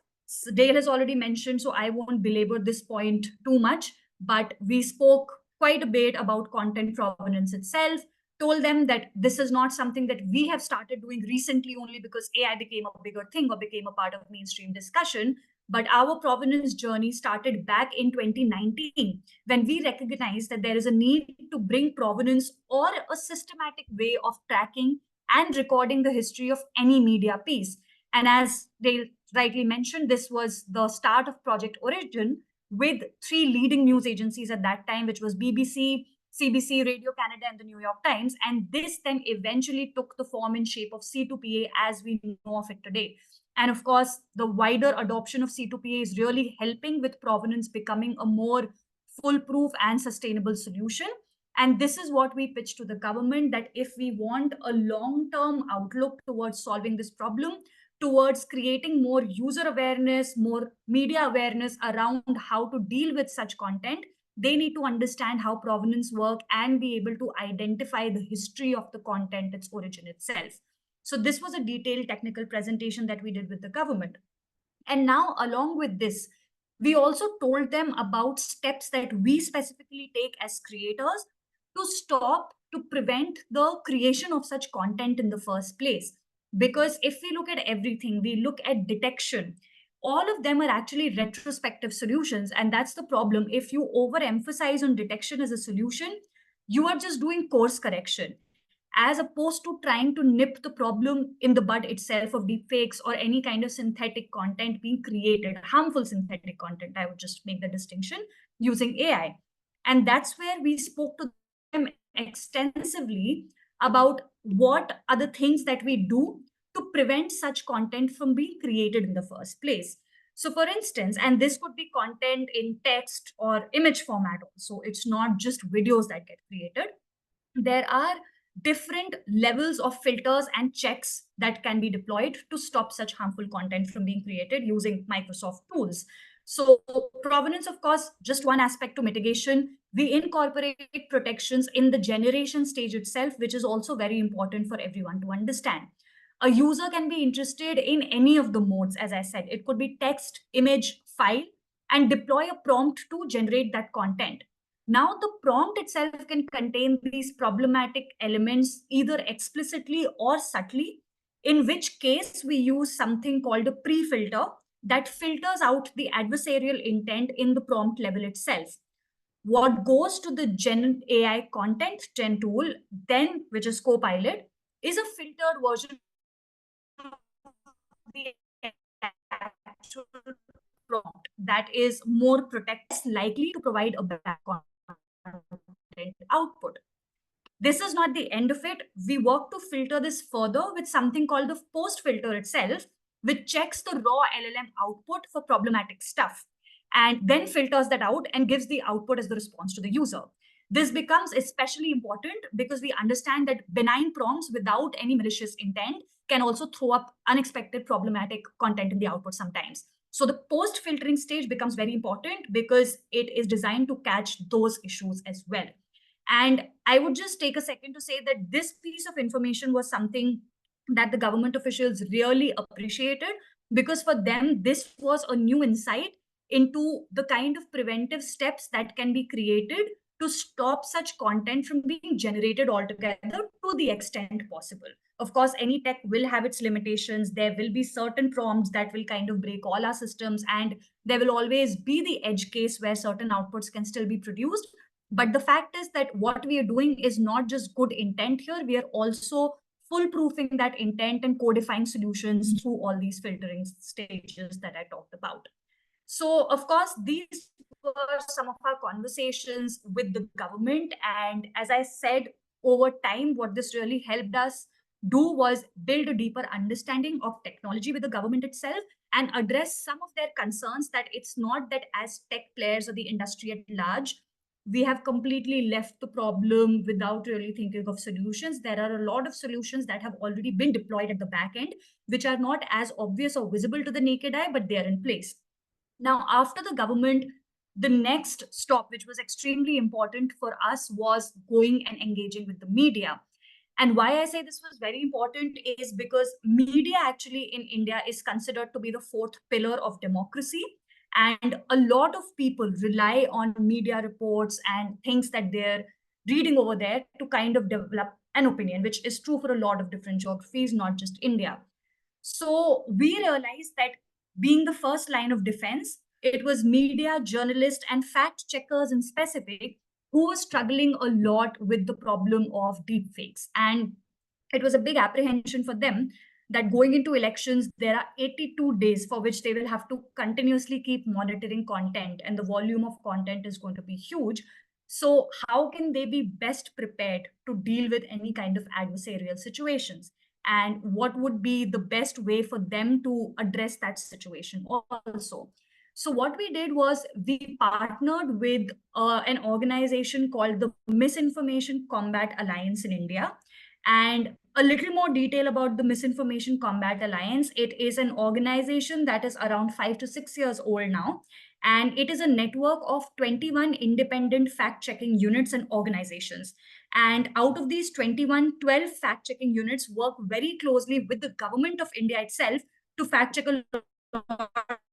Dale has already mentioned, so I won't belabor this point too much, but we spoke quite a bit about content provenance itself, told them that this is not something that we have started doing recently only because AI became a bigger thing or became a part of mainstream discussion. But our provenance journey started back in 2019 when we recognized that there is a need to bring provenance or a systematic way of tracking and recording the history of any media piece. And as Dale rightly mentioned, this was the start of Project Origin with 3 leading news agencies at that time, which was BBC, CBC, Radio Canada, and the New York Times. And this then eventually took the form and shape of C2PA as we know of it today. And of course, the wider adoption of C2PA is really helping with provenance becoming a more foolproof and sustainable solution. And this is what we pitch to the government, that if we want a long-term outlook towards solving this problem, towards creating more user awareness, more media awareness around how to deal with such content, they need to understand how provenance work and be able to identify the history of the content, its origin itself. So this was a detailed technical presentation that we did with the government. And now, along with this, we also told them about steps that we specifically take as creators to stop, to prevent the creation of such content in the first place. Because if we look at everything, we look at detection, all of them are actually retrospective solutions. And that's the problem. If you overemphasize on detection as a solution, you are just doing course correction, as opposed to trying to nip the problem in the bud itself of deepfakes or any kind of synthetic content being created, harmful synthetic content. I would just make the distinction using AI. And that's where we spoke to them extensively about what are the things that we do to prevent such content from being created in the first place. So for instance, and this could be content in text or image format also, it's not just videos that get created. There are different levels of filters and checks that can be deployed to stop such harmful content from being created using Microsoft tools. So provenance, of course, just one aspect to mitigation. We incorporate protections in the generation stage itself, which is also very important for everyone to understand. A user can be interested in any of the modes, as I said. It could be text, image, file, and deploy a prompt to generate that content. Now, the prompt itself can contain these problematic elements either explicitly or subtly, in which case we use something called a pre-filter that filters out the adversarial intent in the prompt level itself. What goes to the Gen AI content gen tool, then, which is Copilot, is a filtered version of the actual prompt that is more protected, likely to provide a bad content output. This is not the end of it. We work to filter this further with something called the post filter itself, which checks the raw LLM output for problematic stuff and then filters that out and gives the output as the response to the user. This becomes especially important because we understand that benign prompts without any malicious intent can also throw up unexpected problematic content in the output sometimes. So the post filtering stage becomes very important because it is designed to catch those issues as well. And I would just take a second to say that this piece of information was something that the government officials really appreciated, because for them, this was a new insight into the kind of preventive steps that can be created to stop such content from being generated altogether to the extent possible. Of course, any tech will have its limitations. There will be certain prompts that will kind of break all our systems, and there will always be the edge case where certain outputs can still be produced. But the fact is that what we are doing is not just good intent here, we are also foolproofing that intent and codifying solutions through all these filtering stages that I talked about. So, of course, these were some of our conversations with the government. And as I said, over time, what this really helped us do was build a deeper understanding of technology with the government itself and address some of their concerns that it's not that as tech players or the industry at large, we have completely left the problem without really thinking of solutions. There are a lot of solutions that have already been deployed at the back end, which are not as obvious or visible to the naked eye, but they are in place. Now, after the government, the next stop, which was extremely important for us, was going and engaging with the media. And why I say this was very important is because media actually in India is considered to be the fourth pillar of democracy. And a lot of people rely on media reports and things that they're reading over there to kind of develop an opinion, which is true for a lot of different geographies, not just India. So we realized that being the first line of defense, it was media, journalists, and fact checkers in specific who were struggling a lot with the problem of deepfakes. And it was a big apprehension for them that going into elections, there are 82 days for which they will have to continuously keep monitoring content, and the volume of content is going to be huge. So, how can they be best prepared to deal with any kind of adversarial situations? And what would be the best way for them to address that situation also? So what we did was we partnered with an organization called the Misinformation Combat Alliance in India. And a little more detail about the Misinformation Combat Alliance. It is an organization that is around 5 to 6 years old now. And it is a network of 21 independent fact-checking units and organizations. And out of these 21, 12 fact-checking units work very closely with the government of India itself to fact-check a lot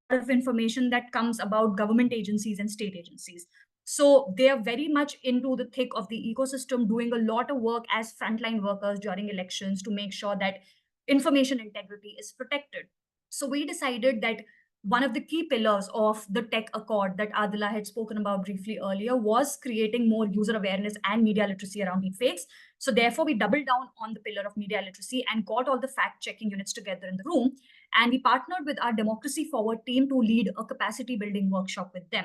of information that comes about government agencies and state agencies. So they are very much into the thick of the ecosystem, doing a lot of work as frontline workers during elections to make sure that information integrity is protected. So we decided that one of the key pillars of the tech accord that Adila had spoken about briefly earlier was creating more user awareness and media literacy around deepfakes. So therefore, we doubled down on the pillar of media literacy and got all the fact-checking units together in the room. And we partnered with our Democracy Forward team to lead a capacity building workshop with them.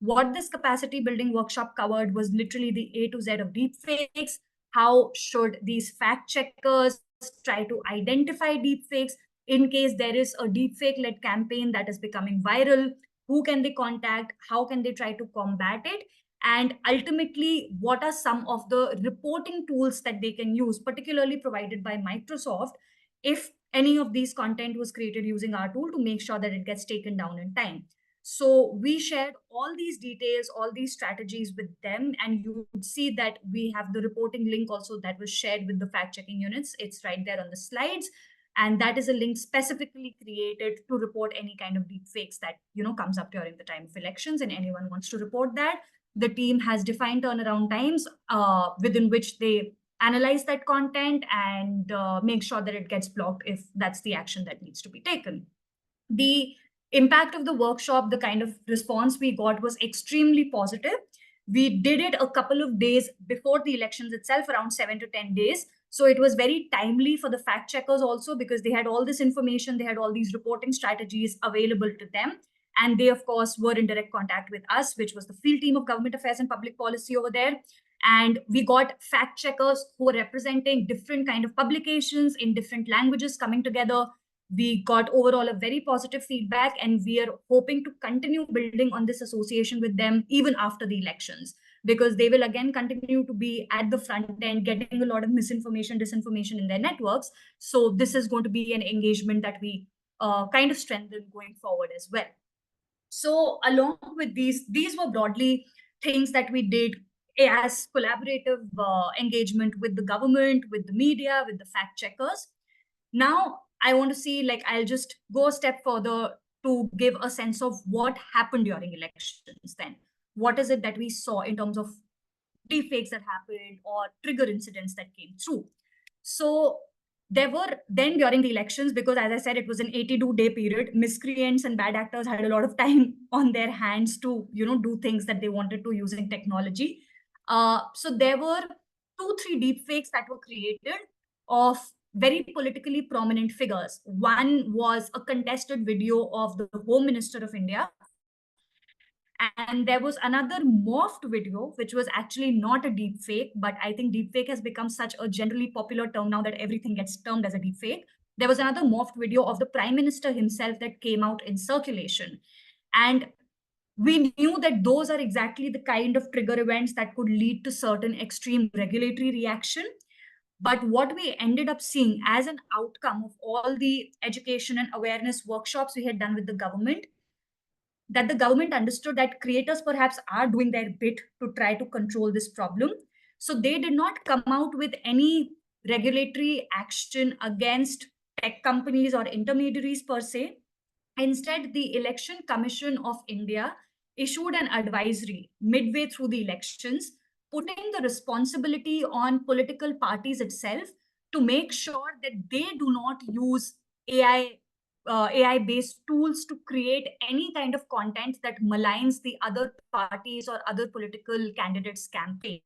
What this capacity building workshop covered was literally the A to Z of deepfakes. How should these fact checkers try to identify deepfakes? In case there is a deepfake-led campaign that is becoming viral, who can they contact? How can they try to combat it? And ultimately, what are some of the reporting tools that they can use, particularly provided by Microsoft, if any of these content was created using our tool, to make sure that it gets taken down in time? So we shared all these details, all these strategies with them, and you would see that we have the reporting link also that was shared with the fact-checking units. It's right there on the slides. And that is a link specifically created to report any kind of deep fakes that comes up during the time of elections, and anyone wants to report that. The team has defined turnaround times within which they analyze that content and make sure that it gets blocked if that's the action that needs to be taken. The impact of the workshop, the kind of response we got was extremely positive. We did it a couple of days before the elections itself, around 7 to 10 days. So it was very timely for the fact checkers also, because they had all this information, they had all these reporting strategies available to them. And they, of course, were in direct contact with us, which was the field team of government affairs and public policy over there. And we got fact checkers who were representing different kind of publications in different languages coming together. We got overall a very positive feedback, and we are hoping to continue building on this association with them even after the elections, because they will again continue to be at the front end, getting a lot of misinformation, disinformation in their networks. So this is going to be an engagement that we kind of strengthen going forward as well. So along with these were broadly things that we did as collaborative engagement with the government, with the media, with the fact checkers. Now, I want to see, I'll just go a step further to give a sense of what happened during elections then. What is it that we saw in terms of deepfakes that happened or trigger incidents that came through? So there were then during the elections, because as I said, it was an 82-day period, miscreants and bad actors had a lot of time on their hands to, do things that they wanted to using technology. So there were 2-3 deepfakes that were created of very politically prominent figures. One was a contested video of the Home Minister of India. And there was another morphed video, which was actually not a deep fake, but I think deep fake has become such a generally popular term now that everything gets termed as a deep fake. There was another morphed video of the Prime Minister himself that came out in circulation. And we knew that those are exactly the kind of trigger events that could lead to certain extreme regulatory reaction. But what we ended up seeing as an outcome of all the education and awareness workshops we had done with the government, that the government understood that creators perhaps are doing their bit to try to control this problem. So they did not come out with any regulatory action against tech companies or intermediaries per se. Instead, the Election Commission of India issued an advisory midway through the elections, putting the responsibility on political parties itself to make sure that they do not use AI-based tools to create any kind of content that maligns the other parties or other political candidates' campaign.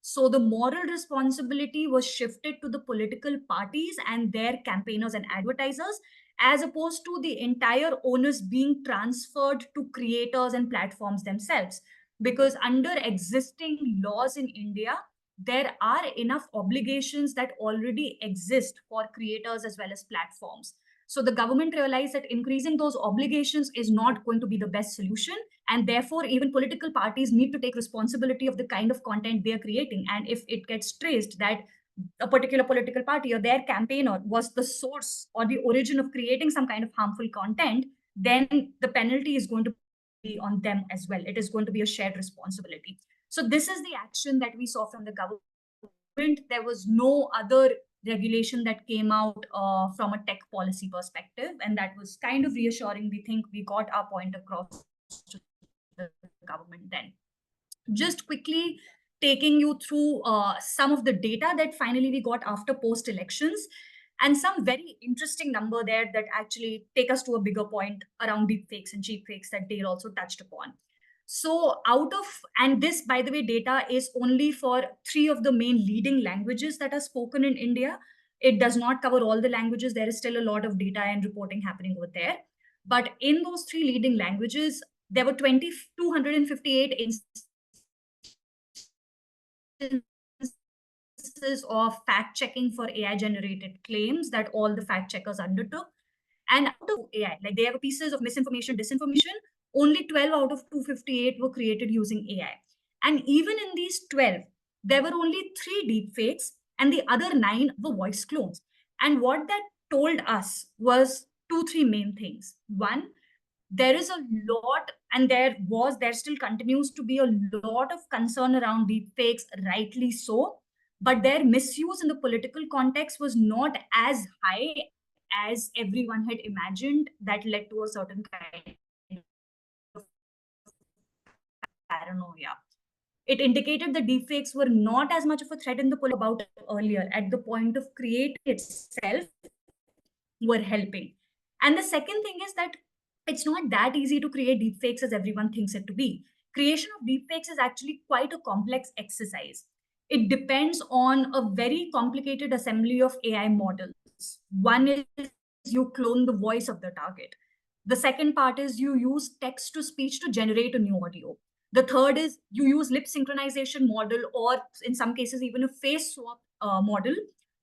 So the moral responsibility was shifted to the political parties and their campaigners and advertisers, as opposed to the entire onus being transferred to creators and platforms themselves. Because under existing laws in India, there are enough obligations that already exist for creators as well as platforms. So the government realized that increasing those obligations is not going to be the best solution. And therefore, even political parties need to take responsibility of the kind of content they are creating. And if it gets traced that a particular political party or their campaigner was the source or the origin of creating some kind of harmful content, then the penalty is going to be on them as well. It is going to be a shared responsibility. So this is the action that we saw from the government. There was no other regulation that came out from a tech policy perspective, and that was kind of reassuring. We think we got our point across to the government then. Just quickly taking you through some of the data that finally we got after post elections, and some very interesting number there that actually take us to a bigger point around deepfakes and cheapfakes that Dale also touched upon. So and this, by the way, data is only for 3 of the main leading languages that are spoken in India. It does not cover all the languages. There is still a lot of data and reporting happening over there. But in those 3 leading languages, there were 258 instances of fact checking for AI generated claims that all the fact checkers undertook. And out of AI, like they have pieces of misinformation, disinformation, only 12 out of 258 were created using AI. And even in these 12, there were only 3 deepfakes and the other 9 were voice clones. And what that told us was 2-3 main things. One, there is a lot, and there still continues to be a lot of concern around deepfakes, rightly so, but their misuse in the political context was not as high as everyone had imagined. That led to a certain kind of paranoia. It indicated that deepfakes were not as much of a threat in the about earlier. At the point of create itself, were helping. And the second thing is that it's not that easy to create deepfakes as everyone thinks it to be. Creation of deepfakes is actually quite a complex exercise. It depends on a very complicated assembly of AI models. One is you clone the voice of the target. The second part is you use text to speech to generate a new audio. The third is you use lip synchronization model, or in some cases even a face swap model,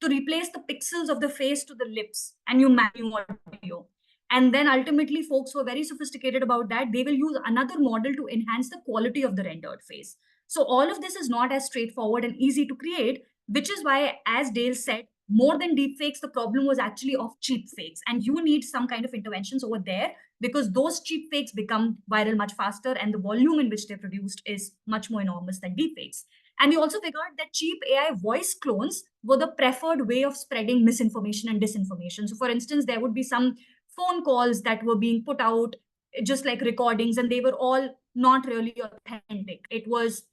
to replace the pixels of the face to the lips, and you match new audio. And then ultimately, folks who are very sophisticated about that, they will use another model to enhance the quality of the rendered face. So all of this is not as straightforward and easy to create, which is why, as Dale said, more than deepfakes, the problem was actually of cheap fakes. And you need some kind of interventions over there, because those cheap fakes become viral much faster, and the volume in which they're produced is much more enormous than deepfakes. And we also figured that cheap AI voice clones were the preferred way of spreading misinformation and disinformation. So for instance, there would be some phone calls that were being put out just like recordings, and they were all not really authentic.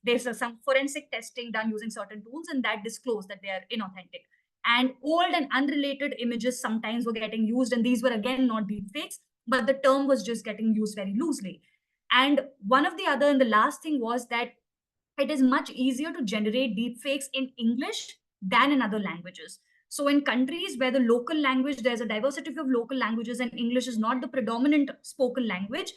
There's some forensic testing done using certain tools, and that disclosed that they are inauthentic. And old and unrelated images sometimes were getting used, and these were again not deepfakes, but the term was just getting used very loosely. And one of the other, and the last thing was that it is much easier to generate deepfakes in English than in other languages. So in countries where the local language, there's a diversity of local languages and English is not the predominant spoken language,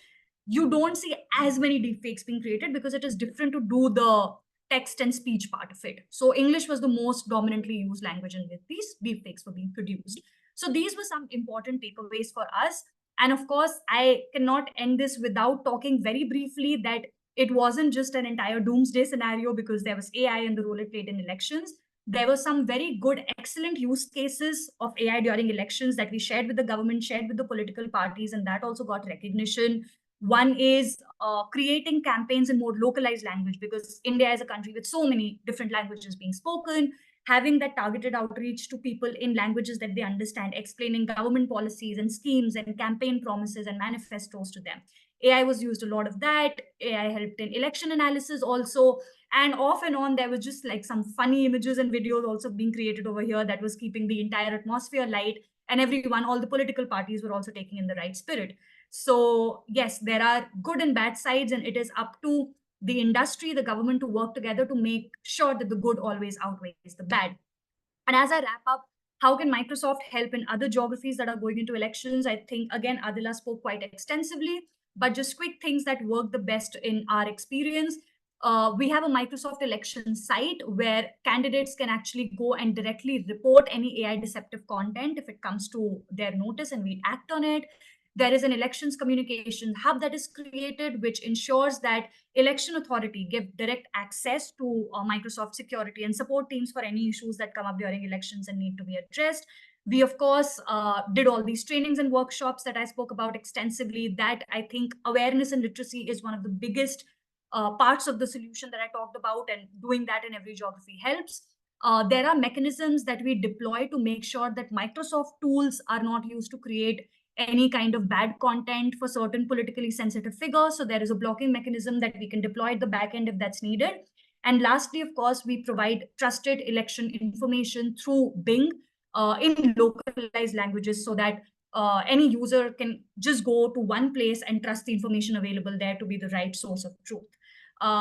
you don't see as many deepfakes being created because it is different to do the text and speech part of it. So English was the most dominantly used language in which these deepfakes were being produced. So these were some important takeaways for us. And of course, I cannot end this without talking very briefly that it wasn't just an entire doomsday scenario because there was AI and the role it played in elections. There were some very good, excellent use cases of AI during elections that we shared with the government, shared with the political parties, and that also got recognition. One is creating campaigns in more localized language, because India is a country with so many different languages being spoken. Having that targeted outreach to people in languages that they understand, explaining government policies and schemes and campaign promises and manifestos to them. AI was used a lot of that. AI helped in election analysis also. And off and on, there was just like some funny images and videos also being created over here that was keeping the entire atmosphere light. And everyone, all the political parties were also taking in the right spirit. So yes, there are good and bad sides, and it is up to the industry, the government to work together to make sure that the good always outweighs the bad. And as I wrap up, how can Microsoft help in other geographies that are going into elections? I think, again, Adila spoke quite extensively, but just quick things that work the best in our experience. We have a Microsoft election site where candidates can actually go and directly report any AI deceptive content if it comes to their notice, and we act on it. There is an elections communication hub that is created, which ensures that election authority give direct access to Microsoft security and support teams for any issues that come up during elections and need to be addressed. We, of course, did all these trainings and workshops that I spoke about extensively. That I think awareness and literacy is one of the biggest parts of the solution that I talked about, and doing that in every geography helps. There are mechanisms that we deploy to make sure that Microsoft tools are not used to create any kind of bad content for certain politically sensitive figures. So there is a blocking mechanism that we can deploy at the back end if that's needed. And lastly, of course, we provide trusted election information through Bing in localized languages, so that any user can just go to one place and trust the information available there to be the right source of truth.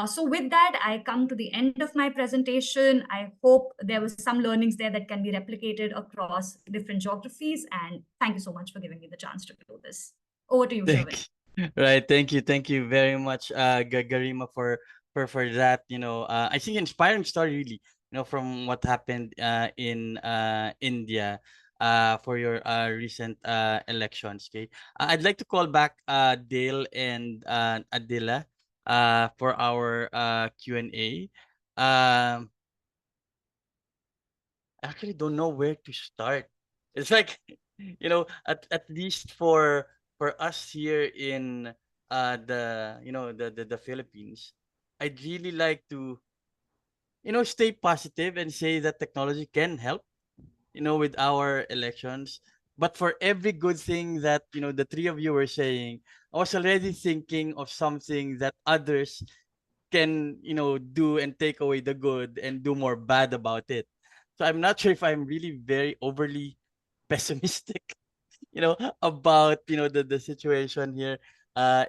So with that, I come to the end of my presentation. I hope there was some learnings there that can be replicated across different geographies. And thank you so much for giving me the chance to do this. Over to you, Sherwin. Right. Thank you very much, Garima, for that. I think inspiring story really. From what happened in India for your recent elections. Okay, I'd like to call back Dale and Adila for our Q&A. I actually don't know where to start. It's like, at least for us here in the Philippines, I'd really like to, stay positive and say that technology can help, with our elections. But for every good thing that, the three of you were saying, I was already thinking of something that others can, do and take away the good and do more bad about it. So I'm not sure if I'm really very overly pessimistic, about, the situation here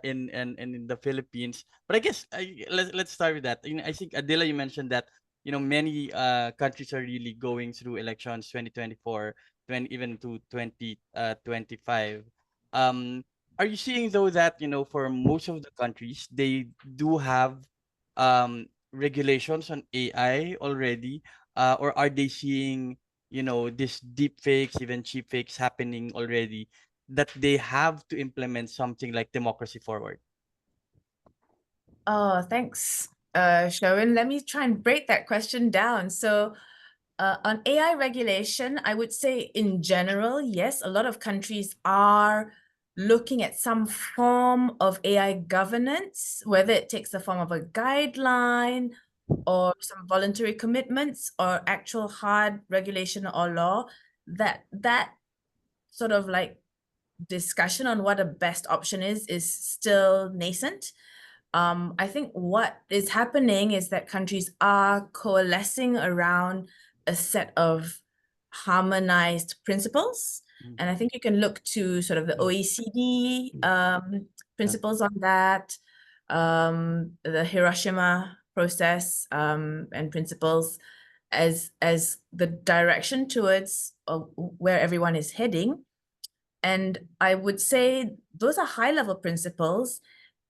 in the Philippines. But I guess let's start with that. I think Adila, you mentioned that, many countries are really going through elections 2024, even to 2025. Are you seeing though that, for most of the countries, they do have regulations on AI already, or are they seeing, this deep fakes, even cheap fakes happening already, that they have to implement something like democracy forward? Oh, thanks, Sherwin. Let me try and break that question down. So on AI regulation, I would say in general, yes, a lot of countries are looking at some form of AI governance, whether it takes the form of a guideline or some voluntary commitments or actual hard regulation or law, that sort of like discussion on what a best option is still nascent. I think what is happening is that countries are coalescing around a set of harmonized principles. And I think you can look to sort of the OECD principles on that, the Hiroshima process and principles as the direction towards where everyone is heading. And I would say those are high-level principles,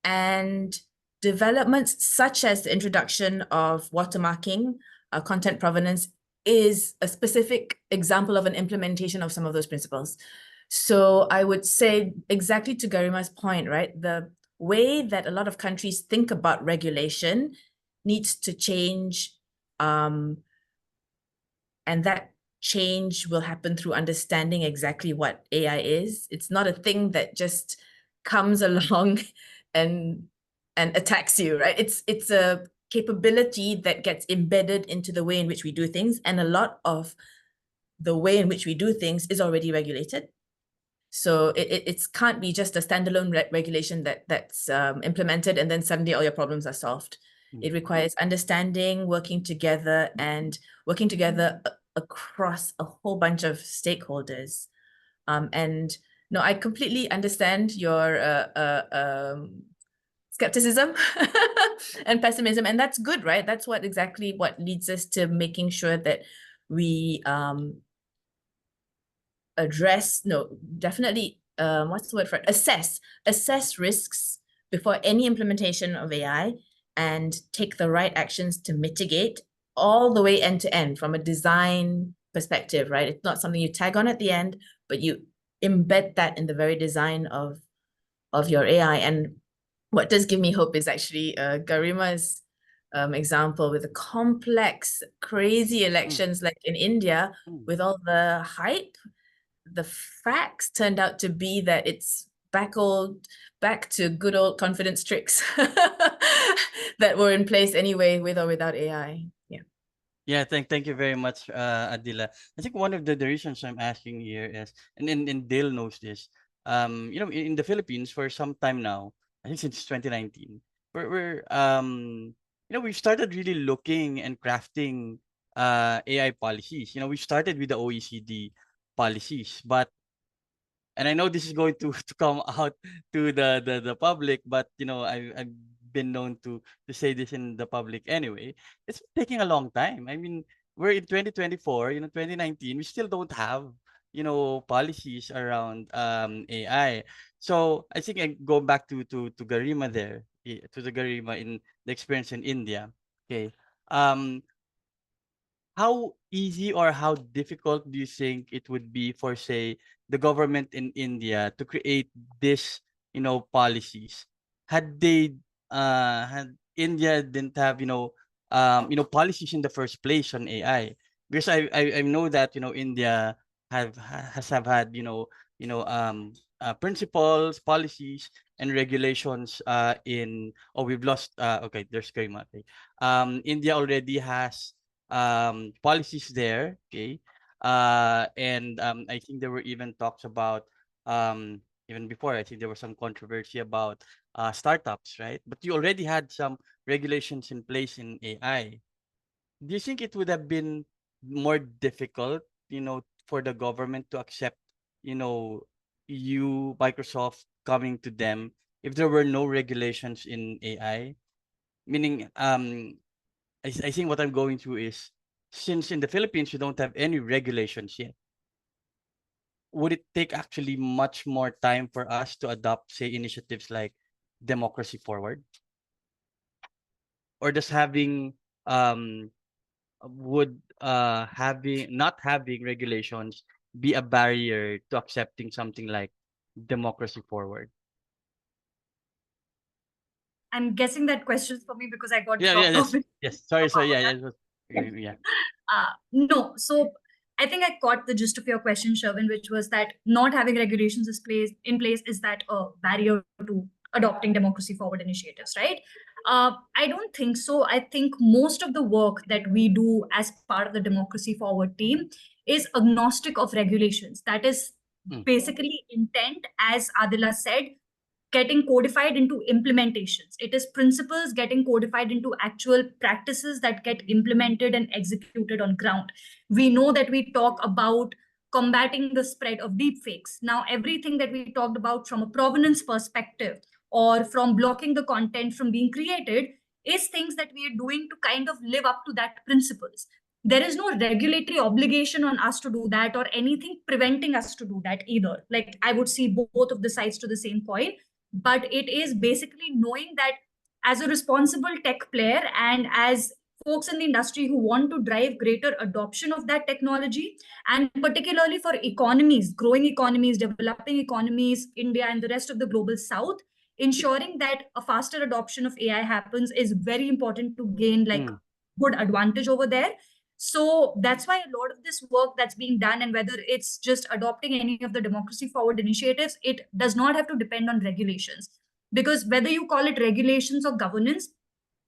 and developments such as the introduction of watermarking, content provenance, is a specific example of an implementation of some of those principles. So I would say, exactly to Garima's point, right, the way that a lot of countries think about regulation needs to change, and that change will happen through understanding exactly what AI is. It's not a thing that just comes along and attacks you, right? It's a capability that gets embedded into the way in which we do things, and a lot of the way in which we do things is already regulated. So it can't be just a standalone regulation that's implemented and then suddenly all your problems are solved. It requires understanding, working together across a whole bunch of stakeholders. And no, I completely understand your skepticism and pessimism, and that's good, right? That's exactly what leads us to making sure that we definitely what's the word for it? Assess risks before any implementation of AI, and take the right actions to mitigate all the way end to end from a design perspective, right? It's not something you tag on at the end, but you embed that in the very design of your AI. And what does give me hope is actually Garima's example with the complex, crazy elections like in India, with all the hype. The facts turned out to be that it's back to good old confidence tricks that were in place anyway, with or without AI. Yeah, thank you very much, Adila. I think one of the reasons I'm asking here is, and Dale knows this, in the Philippines for some time now, I think since 2019, we've started really looking and crafting AI policies. We started with the OECD policies, but and I know this is going to to come out to the public, but I've been known to say this in the public anyway. It's taking a long time. I mean, we're in 2024, 2019, we still don't have policies around AI. So I think I go back to Garima there, to the Garima in the experience in India. Okay. Um, how easy or how difficult do you think it would be for, say, the government in India to create this, policies? Had India didn't have, policies in the first place on AI? Because I know that, India has had, principles, policies, and regulations we've lost okay, there's Karima. Okay. India already has policies there, okay, and I think there were even talks about even before, I think there was some controversy about startups, right? But you already had some regulations in place in AI. Do you think it would have been more difficult, for the government to accept, Microsoft, coming to them if there were no regulations in AI? Meaning, I think what I'm going through is, since in the Philippines we don't have any regulations yet, would it take actually much more time for us to adopt, say, initiatives like Democracy Forward? Or does not having regulations be a barrier to accepting something like Democracy Forward? I'm guessing that question's for me because I got Yeah, dropped off. yes. Sorry, yeah, it was, yeah. No, so I think I caught the gist of your question, Sherwin, which was that not having regulations in place is that a barrier to adopting democracy forward initiatives, right? I don't think so. I think most of the work that we do as part of the democracy forward team is agnostic of regulations. That is basically intent, as Adila said, getting codified into implementations. It is principles getting codified into actual practices that get implemented and executed on ground. We know that we talk about combating the spread of deepfakes. Now, everything that we talked about from a provenance perspective or from blocking the content from being created is things that we are doing to kind of live up to that principles. There is no regulatory obligation on us to do that or anything preventing us to do that either. Like, I would see both of the sides to the same coin, but it is basically knowing that as a responsible tech player and as folks in the industry who want to drive greater adoption of that technology, and particularly for economies, growing economies, developing economies, India and the rest of the global south, ensuring that a faster adoption of AI happens is very important to gain like good advantage over there. So that's why a lot of this work that's being done, and whether it's just adopting any of the democracy forward initiatives, it does not have to depend on regulations. Because whether you call it regulations or governance,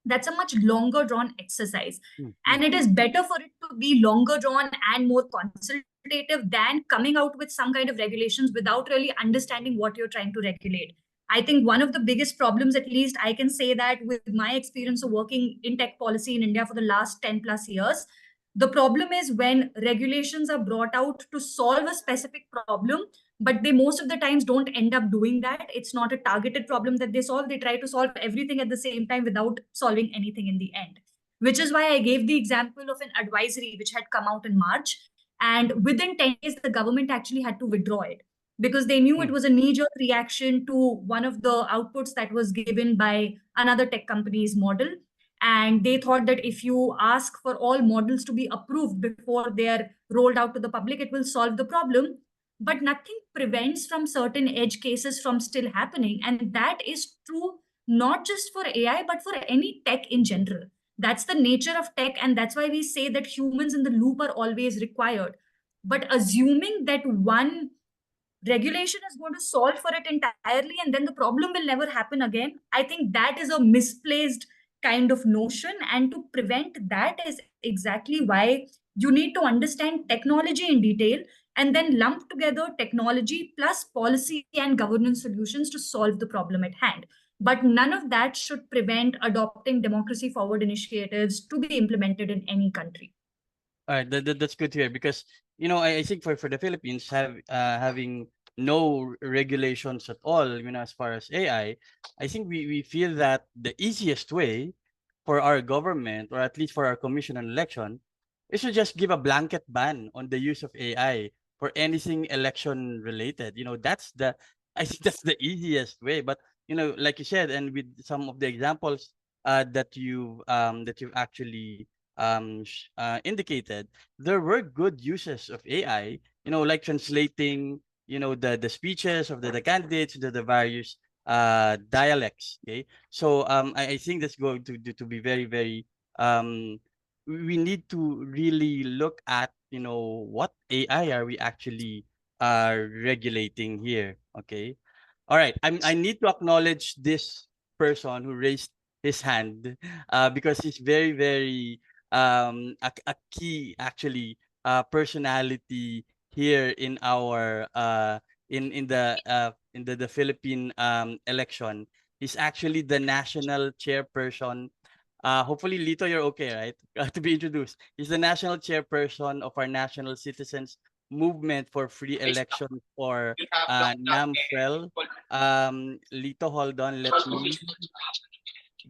that's a much longer drawn exercise. And it is better for it to be longer drawn and more consultative than coming out with some kind of regulations without really understanding what you're trying to regulate. I think one of the biggest problems, at least I can say that with my experience of working in tech policy in India for the last 10 plus years, the problem is when regulations are brought out to solve a specific problem, but they most of the times don't end up doing that. It's not a targeted problem that they solve. They try to solve everything at the same time without solving anything in the end, which is why I gave the example of an advisory which had come out in March. And within 10 days, the government actually had to withdraw it because they knew it was a knee-jerk reaction to one of the outputs that was given by another tech company's model. And they thought that if you ask for all models to be approved before they're rolled out to the public, it will solve the problem. But nothing prevents from certain edge cases from still happening. And that is true not just for AI, but for any tech in general. That's the nature of tech. And that's why we say that humans in the loop are always required. But assuming that one regulation is going to solve for it entirely and then the problem will never happen again, I think that is a misplaced kind of notion. And to prevent that is exactly why you need to understand technology in detail and then lump together technology plus policy and governance solutions to solve the problem at hand. But none of that should prevent adopting democracy forward initiatives to be implemented in any country. All right, that's good to hear because I think for the Philippines having no regulations at all, as far as I think we feel that the easiest way for our government or at least for our commission on election is to just give a blanket ban on the use of AI for anything election related. I think that's the easiest way. But like you said, and with some of the examples that you've actually indicated, there were good uses of AI, like translating, the speeches of the candidates to the various dialects. Okay. So I think that's going to be very, very we need to really look at, what AI are we actually regulating here. Okay. All right. I need to acknowledge this person who raised his hand because he's very, very a key actually personality here in our in the Philippine election. He's actually the national chairperson. Hopefully, Lito, you're okay, right? To be introduced. He's the national chairperson of our National Citizens Movement for Free Elections or NAMFEL. Lito, hold on. Let me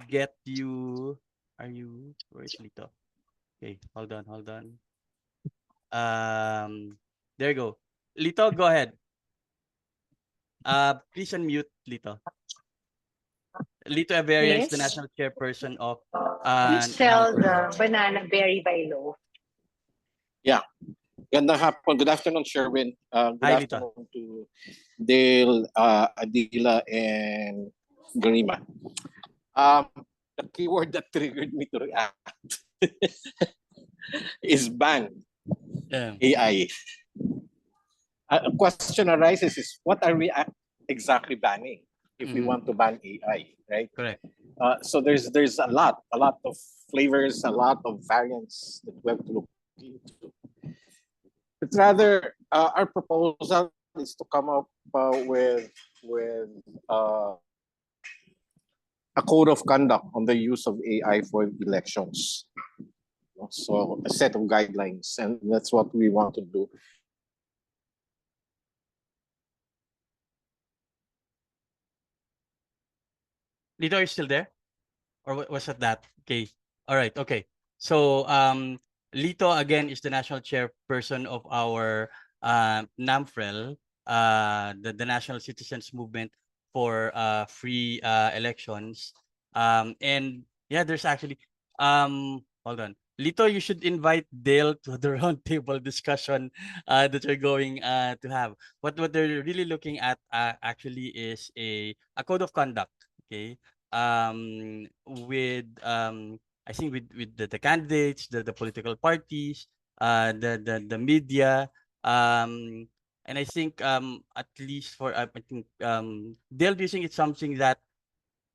get you. Where's Lito? Okay, hold on. There you go. Lito, go ahead. Please unmute, Lito. Lito Averia is the Yes. national chairperson of Please sell NAMFEL. the banana berry by loaf. Yeah. Gandang hapon. Good afternoon, Sherwin. Good Hi, Lito. afternoon to Dale, Adila, and Garima. The keyword that triggered me to react is ban AI. A question arises is what are we exactly banning if we want to ban AI, right? Correct. So there's a lot of flavors, a lot of variants that we have to look into. But rather, our proposal is to come up with a code of conduct on the use of AI for elections. So a set of guidelines, and that's what we want to do. Lito, are you still there? Or was it that? Okay. All right. Okay. So Lito again is the national chairperson of our NAMFREL, the National Citizens Movement for Free Elections. And yeah, there's actually hold on. Lito, you should invite Dale to the roundtable discussion that we're going to have. What they're really looking at actually is a code of conduct. Okay. With I think with the candidates, the political parties, the media, and I think at least for I think they'll be saying it's something that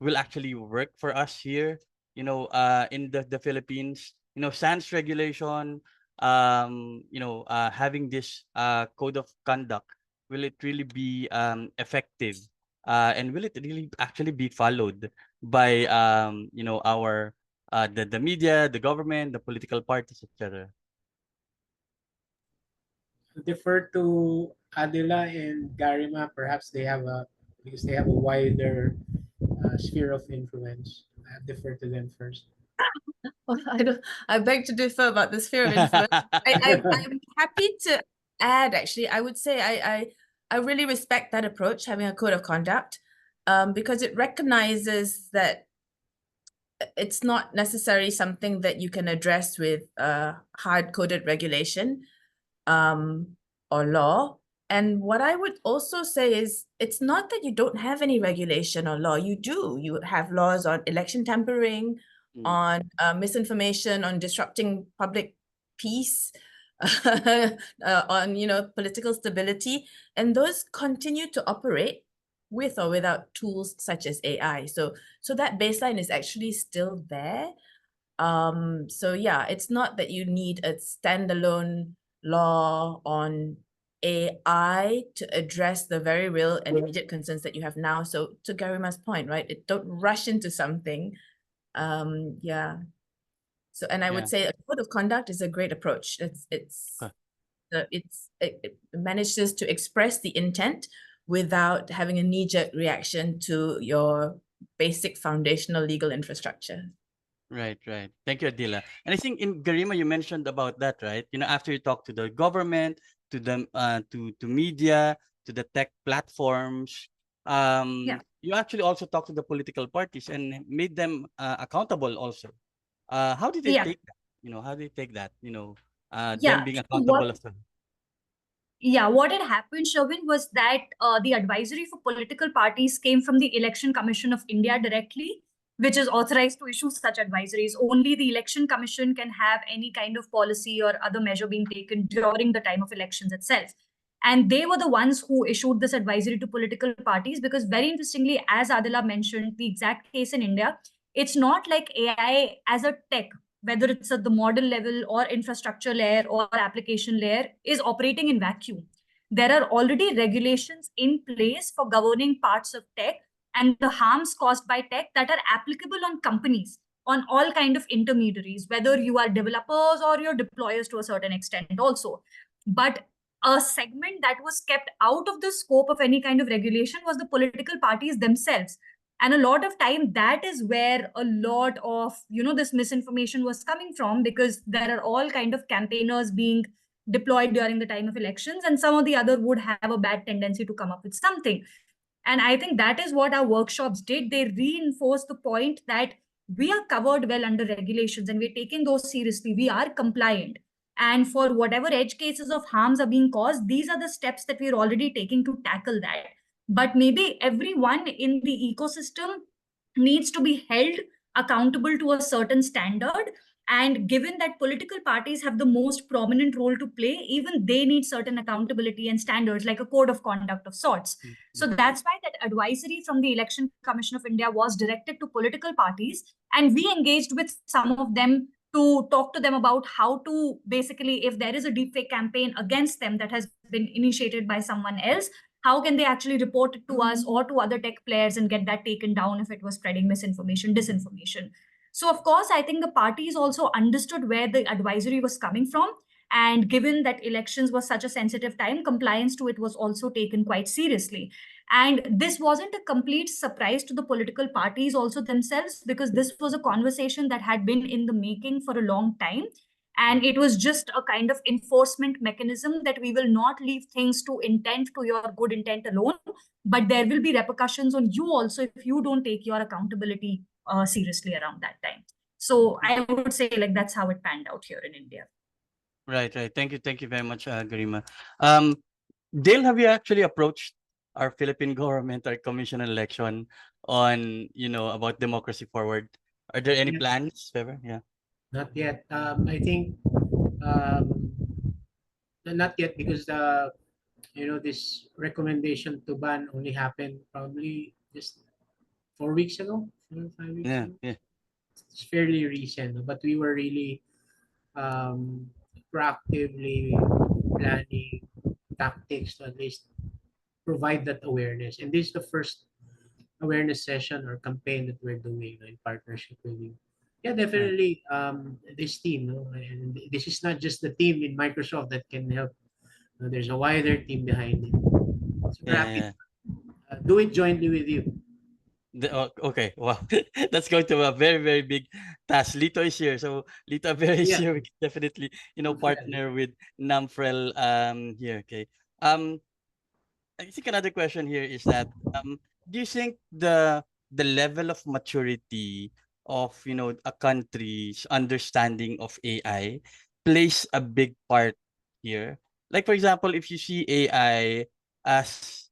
will actually work for us here, in the Philippines. Sans regulation, having this code of conduct, will it really be effective? And will it really actually be followed by our the media, the government, the political parties, etc.? Defer to Adela and Garima. Perhaps because they have a wider sphere of influence. I defer to them first. Well, I beg to differ about the sphere of influence. I'm happy to add, actually, I would say I really respect that approach, having a code of conduct, because it recognizes that it's not necessarily something that you can address with hard-coded regulation or law. And what I would also say is, it's not that you don't have any regulation or law. You do. You have laws on election tampering, on misinformation, on disrupting public peace, on political stability, and those continue to operate with or without tools such as AI. So that baseline is actually still there. So yeah, it's not that you need a standalone law on AI to address the very real and immediate concerns that you have now. So to Garima's point, right, don't rush into something. Yeah. So, and I would say a code of conduct is a great approach. It manages to express the intent without having a knee-jerk reaction to your basic foundational legal infrastructure. Right. Thank you, Adila. And I think in Garima, you mentioned about that, right? After you talk to the government, to the to media, to the tech platforms, you actually also talk to the political parties and made them accountable also. How did they take that? How did they take that? Them being accountable as well. Yeah, what had happened, Sherwin, was that the advisory for political parties came from the Election Commission of India directly, which is authorized to issue such advisories. Only the Election Commission can have any kind of policy or other measure being taken during the time of elections itself. And they were the ones who issued this advisory to political parties, because very interestingly, as Adila mentioned, the exact case in India, it's not like AI as a tech, whether it's at the model level or infrastructure layer or application layer, is operating in vacuum. There are already regulations in place for governing parts of tech and the harms caused by tech that are applicable on companies, on all kind of intermediaries, whether you are developers or your deployers to a certain extent also. But a segment that was kept out of the scope of any kind of regulation was the political parties themselves. And a lot of time, that is where a lot of, this misinformation was coming from, because there are all kind of campaigners being deployed during the time of elections, and some of the other would have a bad tendency to come up with something. And I think that is what our workshops did. They reinforced the point that we are covered well under regulations and we're taking those seriously. We are compliant. And for whatever edge cases of harms are being caused, these are the steps that we're already taking to tackle that. But maybe everyone in the ecosystem needs to be held accountable to a certain standard. And given that political parties have the most prominent role to play, even they need certain accountability and standards, like a code of conduct of sorts. So that's why that advisory from the Election Commission of India was directed to political parties. And we engaged with some of them to talk to them about how to basically, if there is a deepfake campaign against them that has been initiated by someone else, how can they actually report it to us or to other tech players and get that taken down if it was spreading misinformation, disinformation? So of course, I think the parties also understood where the advisory was coming from. And given that elections was such a sensitive time, compliance to it was also taken quite seriously. And this wasn't a complete surprise to the political parties also themselves, because this was a conversation that had been in the making for a long time. And it was just a kind of enforcement mechanism that we will not leave things to intent, to your good intent alone, but there will be repercussions on you also if you don't take your accountability seriously around that time. So I would say like that's how it panned out here in India. Right, right. Thank you very much, Garima. Dale, have you actually approached our Philippine government or commission on election on, about democracy forward? Are there any Yeah. plans, Trevor? Yeah. Not yet. I think not yet, because this recommendation to ban only happened probably just 4 weeks ago, 5 weeks Yeah, ago. yeah. It's fairly recent, but we were really proactively planning tactics to at least provide that awareness. And this is the first awareness session or campaign that we're doing in partnership with you. Yeah, definitely. This team, and this is not just the team in Microsoft that can help. There's a wider team behind it. So we're happy Yeah. to do it jointly with you. Okay, wow. That's going to be a very, very big task. Lito is here. So Lito very is Yeah. here. We can definitely, partner with Namfrel here. Okay. I think another question here is that do you think the level of maturity of a country's understanding of AI plays a big part here? Like for example, if you see AI as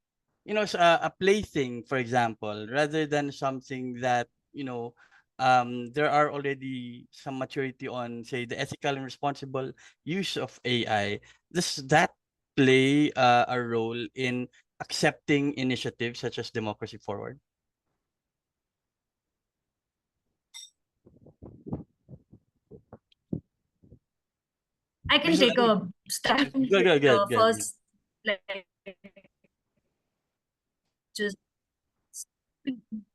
as a plaything, for example, rather than something that there are already some maturity on, say, the ethical and responsible use of AI. Does that play a role in accepting initiatives such as Democracy Forward? I can take a stab Good. first, like just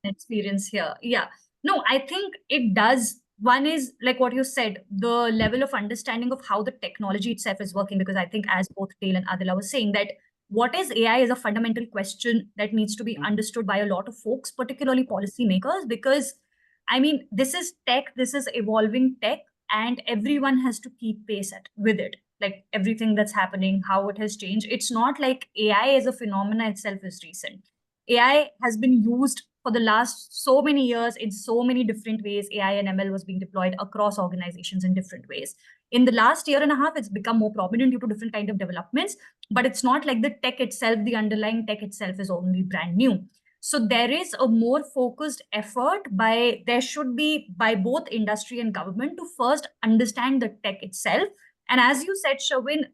experience here. Yeah. No, I think it does. One is like what you said, the level of understanding of how the technology itself is working, because I think as both Dale and Adila was saying that what is AI is a fundamental question that needs to be understood by a lot of folks, particularly policymakers, because I mean, this is tech, this is evolving tech, and everyone has to keep pace with it. Like everything that's happening, how it has changed. It's not like AI as a phenomena itself is recent. AI has been used for the last so many years in so many different ways. AI and ML was being deployed across organizations in different ways. In the last year and a half, it's become more prominent due to different kind of developments, but it's not like the tech itself, the underlying tech itself is only brand new. So there is a more focused effort there should be by both industry and government to first understand the tech itself. And as you said, Shavin,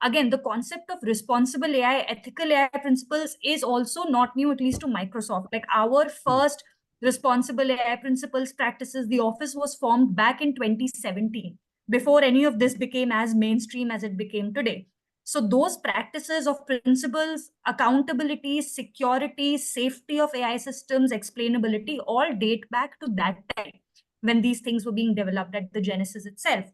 again, the concept of responsible AI, ethical AI principles is also not new, at least to Microsoft. Like our first responsible AI principles practices, the office was formed back in 2017, before any of this became as mainstream as it became today. So those practices of principles, accountability, security, safety of AI systems, explainability, all date back to that time when these things were being developed at the genesis itself.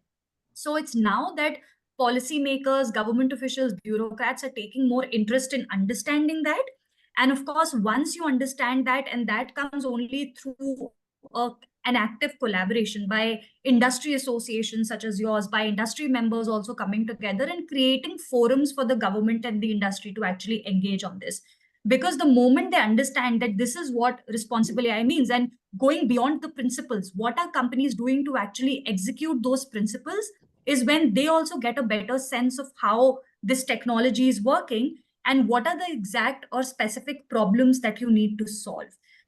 So it's now that policymakers, government officials, bureaucrats are taking more interest in understanding that. And of course, once you understand that, and that comes only through an active collaboration by industry associations such as yours, by industry members also coming together and creating forums for the government and the industry to actually engage on this. Because the moment they understand that this is what responsible AI means, and going beyond the principles, what are companies doing to actually execute those principles, is when they also get a better sense of how this technology is working and what are the exact or specific problems that you need to solve.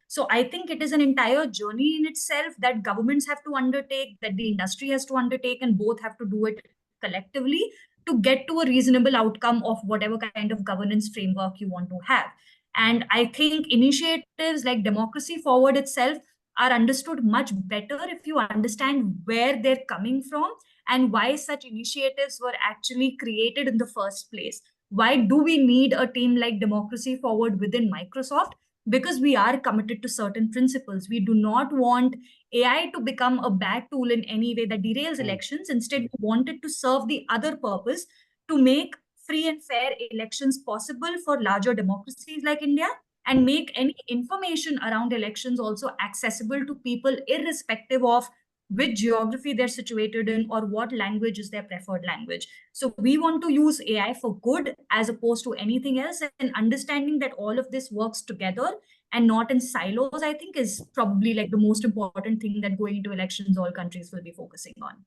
So I think it is an entire journey in itself that governments have to undertake, that the industry has to undertake, and both have to do it collectively to get to a reasonable outcome of whatever kind of governance framework you want to have. And I think initiatives like Democracy Forward itself are understood much better if you understand where they're coming from and why such initiatives were actually created in the first place. why do we need a team like Democracy Forward within Microsoft? Because we are committed to certain principles. We do not want AI to become a bad tool in any way that derails elections. Instead, we want it to serve the other purpose, to make free and fair elections possible for larger democracies like India, and make any information around elections also accessible to people, irrespective of which geography they're situated in or what language is their preferred language. So we want to use AI for good as opposed to anything else, and understanding that all of this works together and not in silos, I think, is probably like the most important thing that going into elections all countries will be focusing on.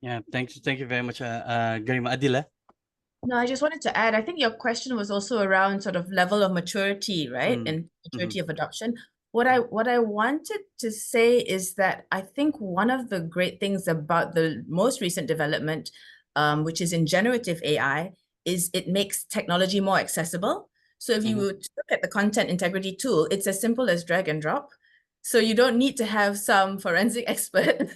Yeah, thank you very much, Garima. Adila? No, I just wanted to add, I think your question was also around sort of level of maturity, right? And maturity of adoption. What I wanted to say is that I think one of the great things about the most recent development, which is in generative AI, is it makes technology more accessible. So if you would look at the content integrity tool, it's as simple as drag and drop. So you don't need to have some forensic expert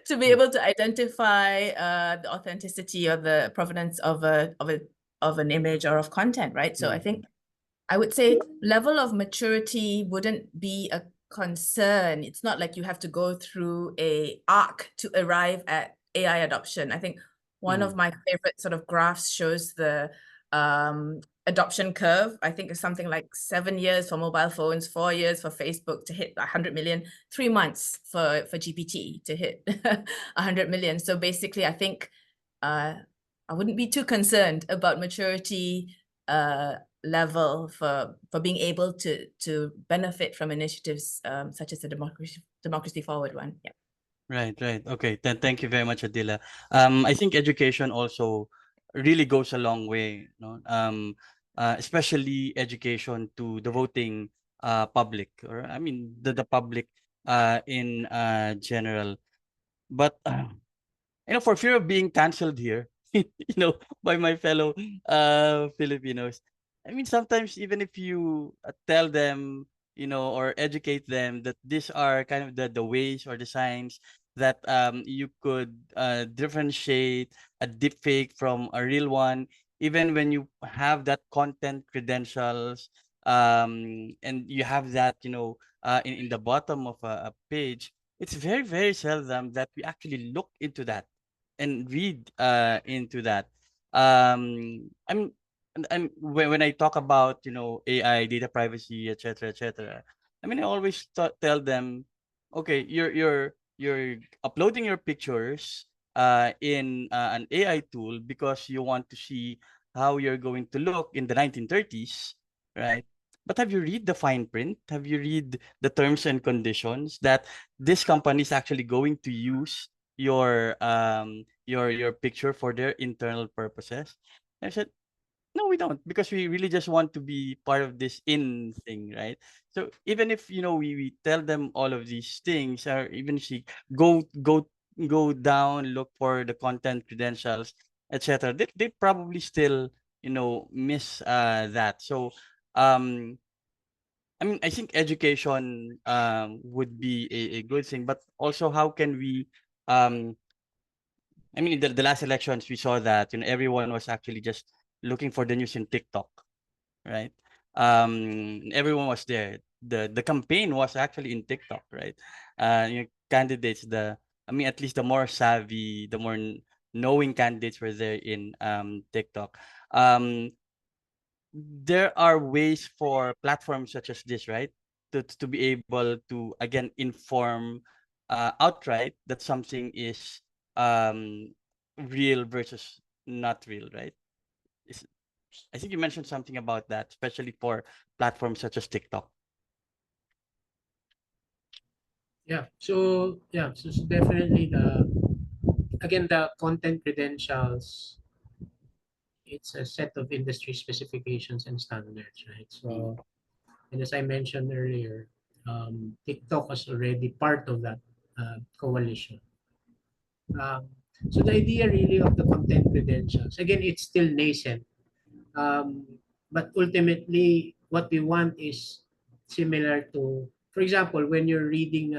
to be able to identify the authenticity or the provenance of an image or of content, right? So I think I would say level of maturity wouldn't be a concern. It's not like you have to go through a arc to arrive at AI adoption. I think one of my favorite sort of graphs shows the adoption curve. I think it's something like 7 years for mobile phones, 4 years for Facebook to hit 100 million, 3 months for GPT to hit 100 million. So basically, I think I wouldn't be too concerned about maturity level for being able to benefit from initiatives such as the Democracy Forward one. Yeah. Right. Okay. Then thank you very much, Adila. I think education also really goes a long way, no? Especially education to the voting public, or I mean the public in general. But for fear of being canceled here, by my fellow Filipinos, I mean, sometimes even if you tell them, or educate them that these are kind of the ways or the signs that you could differentiate a deepfake from a real one, even when you have that content credentials, and you have that, in the bottom of a page, it's very, very seldom that we actually look into that and read into that. I'm and when I talk about, AI, data privacy, etc., etc., I mean, I always tell them, okay, you're uploading your pictures in an AI tool because you want to see how you're going to look in the 1930s, right? But have you read the fine print? Have you read the terms and conditions that this company is actually going to use your picture for their internal purposes? And I said, no, we don't, because we really just want to be part of this in thing, right? So even if, we tell them all of these things, or even if she go down, look for the content credentials, etc., they probably still, miss that. So I mean, I think education would be a good thing, but also how can we I mean, the last elections we saw that, everyone was actually just looking for the news in TikTok, right? Everyone was there. The campaign was actually in TikTok, right? Candidates, I mean, at least the more savvy, the more knowing candidates were there in TikTok. There are ways for platforms such as this, right, to be able to again inform outright that something is real versus not real, right? I think you mentioned something about that, especially for platforms such as TikTok. So definitely the content credentials, it's a set of industry specifications and standards, right? So, and as I mentioned earlier, TikTok was already part of that coalition. So the idea really of the content credentials, again, it's still nascent, but ultimately what we want is similar to, for example, when you're reading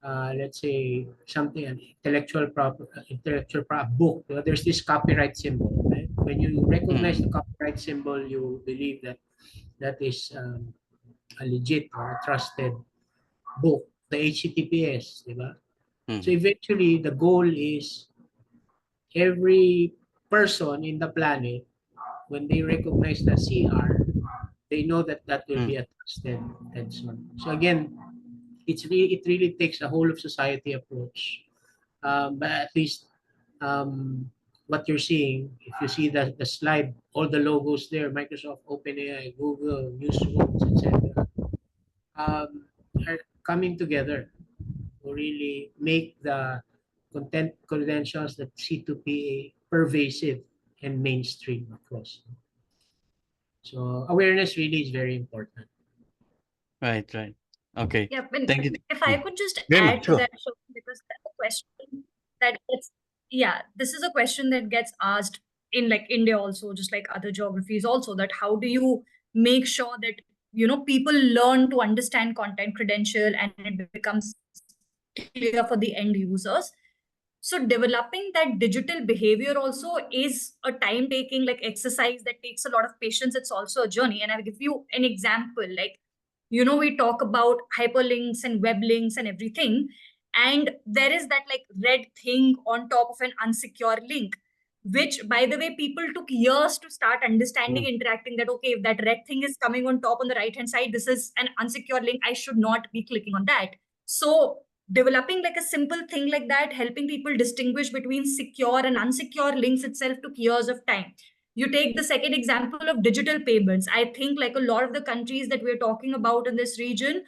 let's say something, an intellectual property book, there's this copyright symbol, right? when you recognize the copyright symbol, you believe that that is a legit or a trusted book, the HTTPS, di ba? So eventually, the goal is every person in the planet, when they recognize the CR, they know that that will be a trusted source. So again, it really takes a whole of society approach. But at least what you're seeing, if you see the slide, all the logos there, Microsoft, OpenAI, Google, newsrooms, etc., are coming together to really make the content credentials, the C2PA, pervasive and mainstream across. So awareness really is very important. Right, right. Okay. Yeah, but Thank you. if I could just Very add much. to Sure. that, because that's a question that gets, yeah, this is a question that gets asked in like India also, just like other geographies also, that how do you make sure that, you know, people learn to understand content credential and it becomes clear for the end users. So developing that digital behavior also is a time taking like exercise that takes a lot of patience. It's also a journey. And I'll give you an example. Like, you know, we talk about hyperlinks and web links and everything. And there is that like red thing on top of an unsecure link, which by the way, people took years to start understanding, interacting that, okay, if that red thing is coming on top on the right hand side, this is an unsecure link. I should not be clicking on that. So developing like a simple thing like that, helping people distinguish between secure and unsecure links itself took years of time. You take the second example of digital payments. I think like a lot of the countries that we're talking about in this region,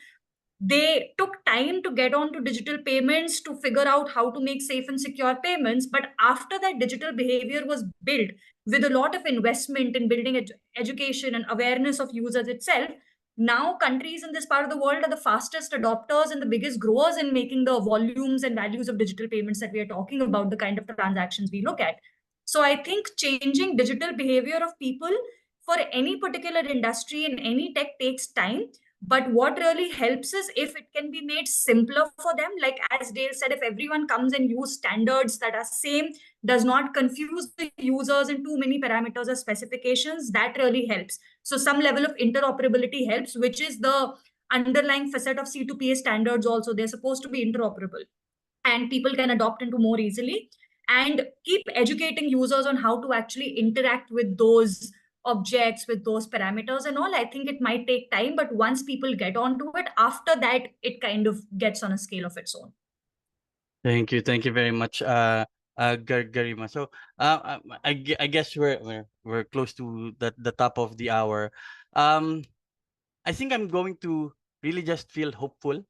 they took time to get on to digital payments to figure out how to make safe and secure payments. But after that digital behavior was built with a lot of investment in building education and awareness of users itself, now countries in this part of the world are the fastest adopters and the biggest growers in making the volumes and values of digital payments that we are talking about, the kind of transactions we look at. So I think changing digital behavior of people for any particular industry in any tech takes time. But what really helps is if it can be made simpler for them. Like as Dale said, if everyone comes and use standards that are same, does not confuse the users in too many parameters or specifications, that really helps. So some level of interoperability helps, which is the underlying facet of C2PA standards also. They're supposed to be interoperable and people can adopt into more easily, and keep educating users on how to actually interact with those objects, with those parameters and all. I think it might take time, but once people get onto it, after that it kind of gets on a scale of its own. Thank you. Thank you very much, Garima. So, I guess we're close to the top of the hour. I think I'm going to really just feel hopeful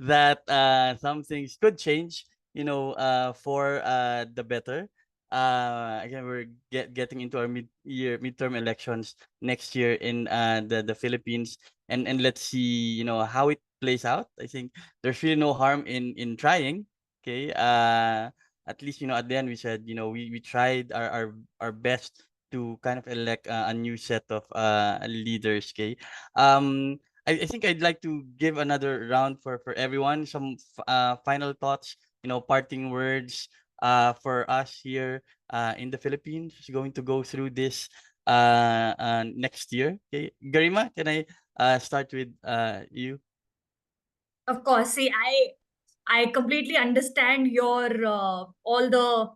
that some things could change, for the better. Again, we're getting into our midterm elections next year in the Philippines, and let's see, how it plays out. I think there's really no harm in trying. Okay. At least, at the end we said, we tried our best to kind of elect a new set of leaders. Okay. I think I'd like to give another round for everyone. Some final thoughts, parting words for us here in the Philippines, who's going to go through this next year. Okay, Garima, can I start with you? Of course. See, I completely understand your all the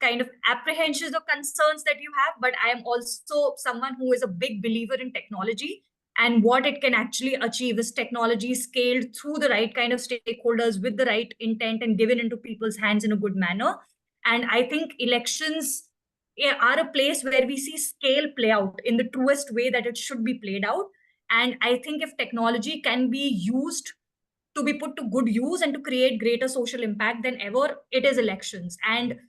kind of apprehensions or concerns that you have, but I am also someone who is a big believer in technology, and what it can actually achieve is technology scaled through the right kind of stakeholders with the right intent and given into people's hands in a good manner. And I think elections are a place where we see scale play out in the truest way that it should be played out. And I think if technology can be used to be put to good use and to create greater social impact than ever, it is elections. And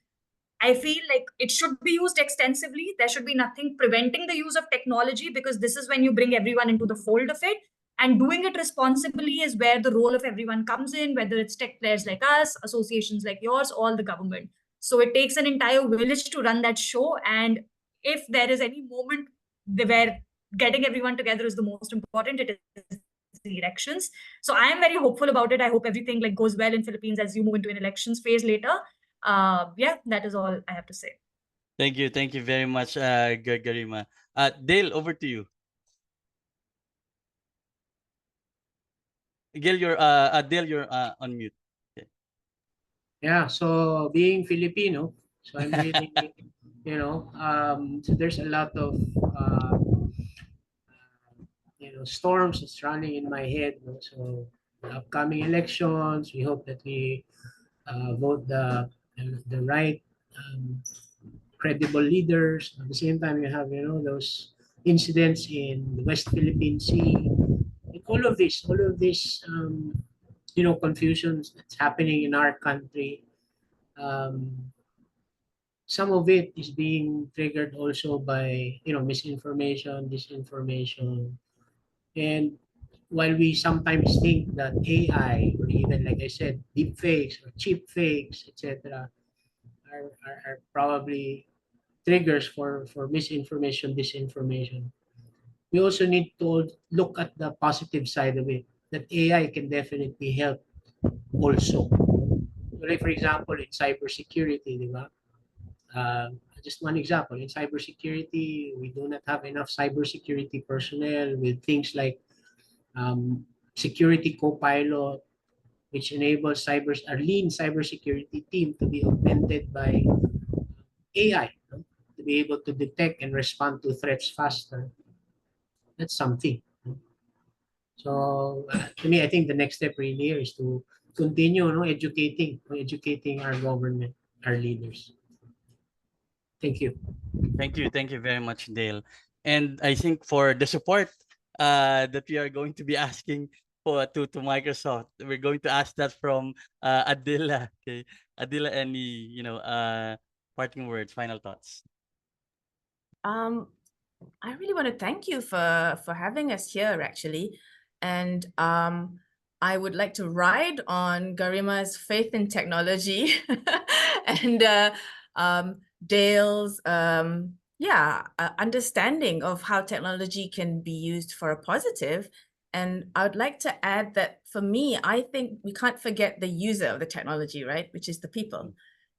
I feel like it should be used extensively. There should be nothing preventing the use of technology, because this is when you bring everyone into the fold of it. And doing it responsibly is where the role of everyone comes in, whether it's tech players like us, associations like yours, or the government. So it takes an entire village to run that show. And if there is any moment where getting everyone together is the most important, it is the elections. So I am very hopeful about it. I hope everything like goes well in Philippines as you move into an elections phase later. Yeah, that is all I have to say. Thank you. Thank you very much, Garima. Dale, over to you. Dale, you're on mute. Okay. Yeah, so being Filipino, so I'm really, so there's a lot of, storms that's running in my head. No? So the upcoming elections, we hope that we vote the right credible leaders. At the same time, you have, those incidents in the West Philippine Sea. Like all of this, confusions that's happening in our country. Um, some of it is being triggered also by misinformation, disinformation, and while we sometimes think that AI or even like I said, deep fakes or cheap fakes, etc., are probably triggers for misinformation, disinformation. We also need to look at the positive side of it. That AI can definitely help also. Like for example, in cybersecurity, di ba? Just one example, in cybersecurity, we do not have enough cybersecurity personnel with things like security co-pilot, which enables our lean cybersecurity team to be augmented by AI, no? To be able to detect and respond to threats faster. That's something. No? So to me, I think the next step really here is to continue educating our government, our leaders. Thank you. Thank you. Thank you very much, Dale. And I think for the support that we are going to be asking to Microsoft, we're going to ask that from Adila. Okay. Adila, any, parting words, final thoughts? I really want to thank you for having us here, actually, and I would like to ride on Garima's faith in technology and Dale's understanding of how technology can be used for a positive. And I would like to add that for me, I think we can't forget the user of the technology, right? Which is the people.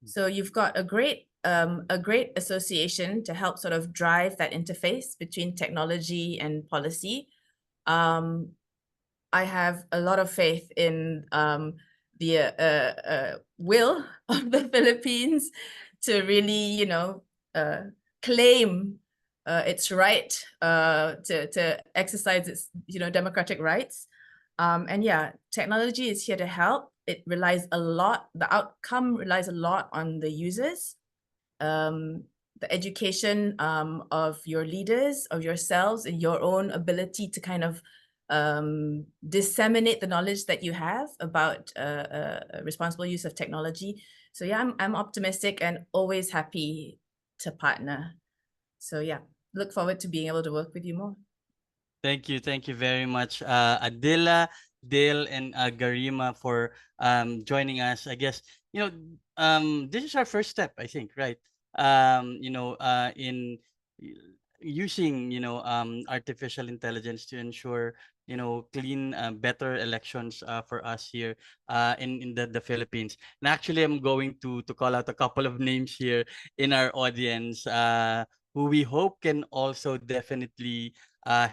So you've got a great association to help sort of drive that interface between technology and policy. I have a lot of faith in the will of the Philippines to really, claim its right to exercise its, democratic rights. And yeah, technology is here to help. It relies a lot, the outcome relies a lot on the users, the education of your leaders, of yourselves, and your own ability to kind of disseminate the knowledge that you have about responsible use of technology. So yeah, I'm optimistic and always happy to partner. So yeah, look forward to being able to work with you more. Thank you. Thank you very much, Adila, Dale, and Garima for joining us. I guess, this is our first step, I think, right? In using, artificial intelligence to ensure, clean, better elections for us here in the Philippines. And actually, I'm going to call out a couple of names here in our audience who we hope can also definitely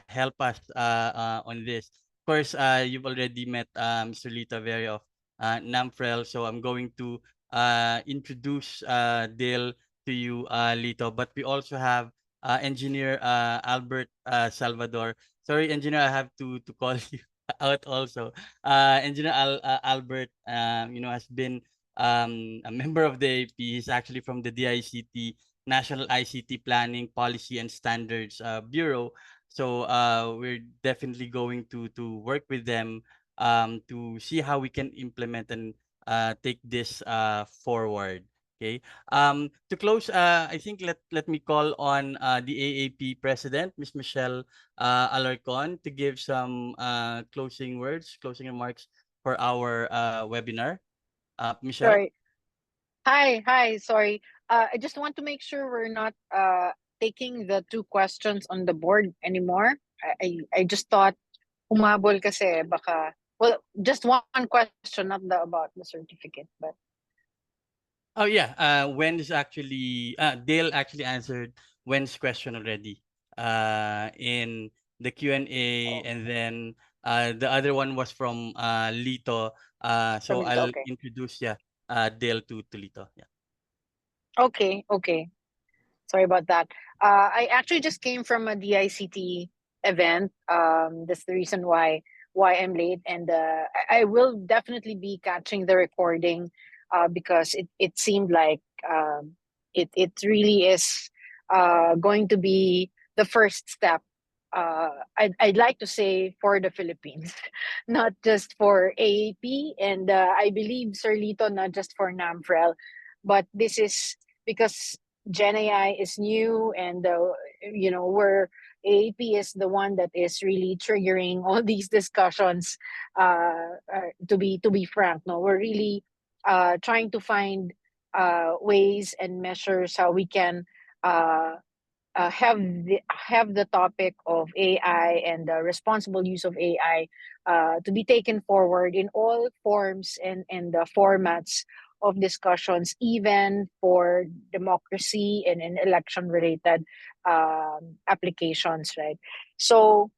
help us on this. Of course, you've already met Mr. Lito Veri of NAMFREL, so I'm going to introduce Dale to you, Lito. But we also have Engineer Albert Salvador. Sorry, Engineer, I have to call you out also. Engineer Albert, has been a member of the AP. He's actually from the DICT, National ICT Planning, Policy and Standards Bureau. So we're definitely going to work with them to see how we can implement and take this forward. Okay. To close, I think let me call on the AAP president, Ms. Michelle Alarcon, to give some closing words, closing remarks for our webinar. Michelle. Sorry. Hi. Sorry. I just want to make sure we're not taking the two questions on the board anymore. I just thought humabol kasi baka, well, just one question, not about the certificate, but Oh yeah, Wen's actually Dale actually answered Wen's question already. In the Q&A, and then the other one was from Lito. So From Lito, I'll okay. introduce Dale to Lito. Yeah. Okay, okay. Sorry about that. I actually just came from a DICT event. That's the reason why I'm late, and I will definitely be catching the recording because it seemed like it really is going to be the first step. I'd like to say for the Philippines, not just for AAP, and I believe Sir Lito, not just for NAMFREL, but this is because Gen AI is new, and where AAP is the one that is really triggering all these discussions. To be frank, no, we're really trying to find ways and measures how we can uh, have the topic of AI and the responsible use of AI to be taken forward in all forms and the formats of discussions, even for democracy and election related applications, right? So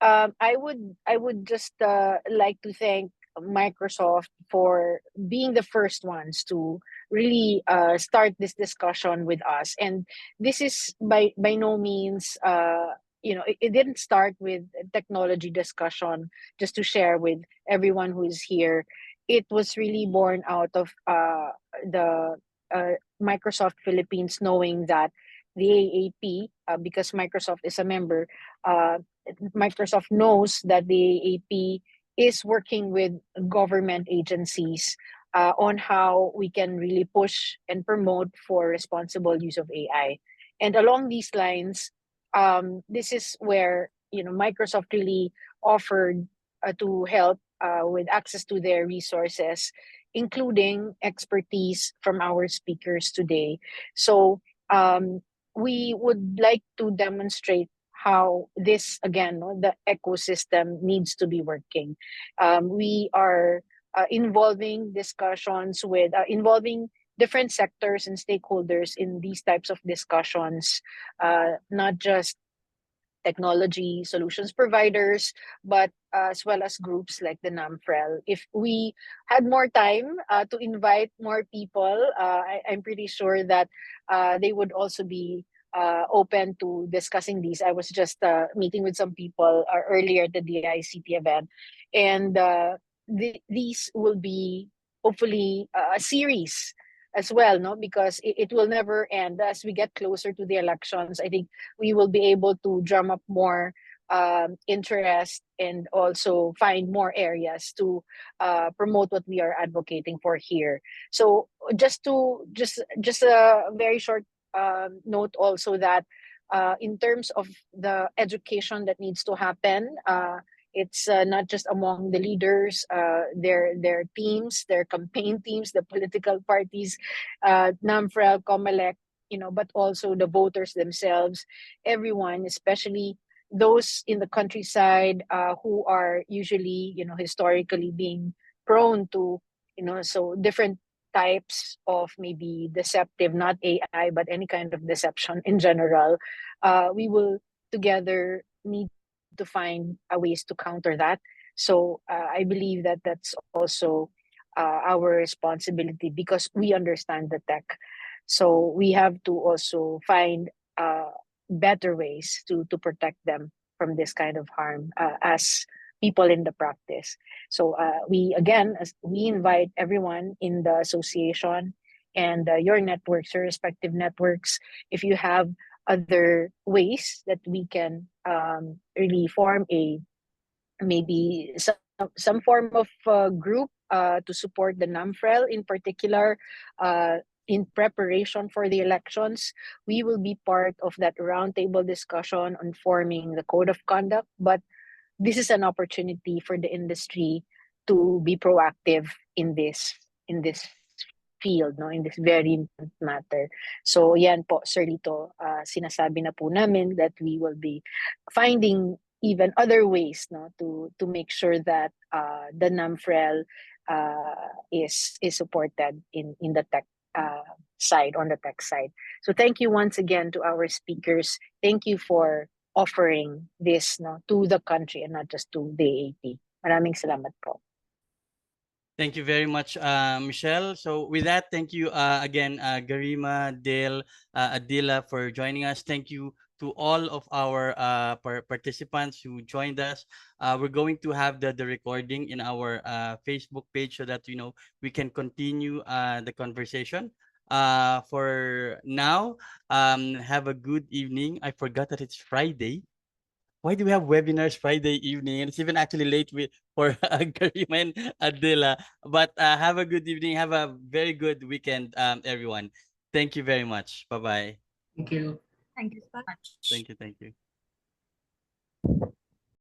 I would just like to thank Microsoft for being the first ones to really start this discussion with us. And this is by no means it didn't start with technology discussion. Just to share with everyone who is here, it was really born out of the Microsoft Philippines knowing that the AAP, because Microsoft is a member, uh, Microsoft knows that the AAP is working with government agencies on how we can really push and promote for responsible use of AI. And along these lines, this is where Microsoft really offered to help with access to their resources, including expertise from our speakers today. So we would like to demonstrate how this again, no, the ecosystem needs to be working. We are involving discussions with involving different sectors and stakeholders in these types of discussions, not just technology solutions providers, but as well as groups like the NAMFREL. If we had more time to invite more people, I'm pretty sure that they would also be open to discussing these. I was just meeting with some people earlier at the DICT event, and these will be hopefully a series as well, no? Because it will never end. As we get closer to the elections, I think we will be able to drum up more interest and also find more areas to promote what we are advocating for here. So just a very short note also that in terms of the education that needs to happen, it's not just among the leaders, their teams, their campaign teams, the political parties, NAMFREL, COMELEC, but also the voters themselves, everyone, especially those in the countryside who are usually, historically being prone to, so different types of maybe deceptive, not AI, but any kind of deception in general. We will together need to find ways to counter that. So I believe that that's also our responsibility because we understand the tech. So we have to also find better ways to protect them from this kind of harm as people in the practice. So we again, as we invite everyone in the association and your networks, your respective networks, if you have other ways that we can really form a maybe some form of group to support the NAMFREL in particular in preparation for the elections. We will be part of that roundtable discussion on forming the code of conduct, but this is an opportunity for the industry to be proactive in this field, no, in this very important matter. So yan po, Sir Lito, sinasabi na po namin that we will be finding even other ways, no, to make sure that the NAMFREL is supported in the tech side, on the tech side. So thank you once again to our speakers. Thank you for offering this, no, to the country and not just to the AAP. Maraming salamat po. Thank you very much, Michelle. So with that, thank you again, Garima, Dale, Adila, for joining us. Thank you to all of our participants who joined us. We're going to have the recording in our Facebook page so that we can continue the conversation. For now, have a good evening. I forgot that it's Friday. Why do we have webinars Friday evening? And it's even actually late for Garima and Adila. But have a good evening. Have a very good weekend, everyone. Thank you very much. Bye-bye. Thank you. Thank you so much. Thank you. Thank you.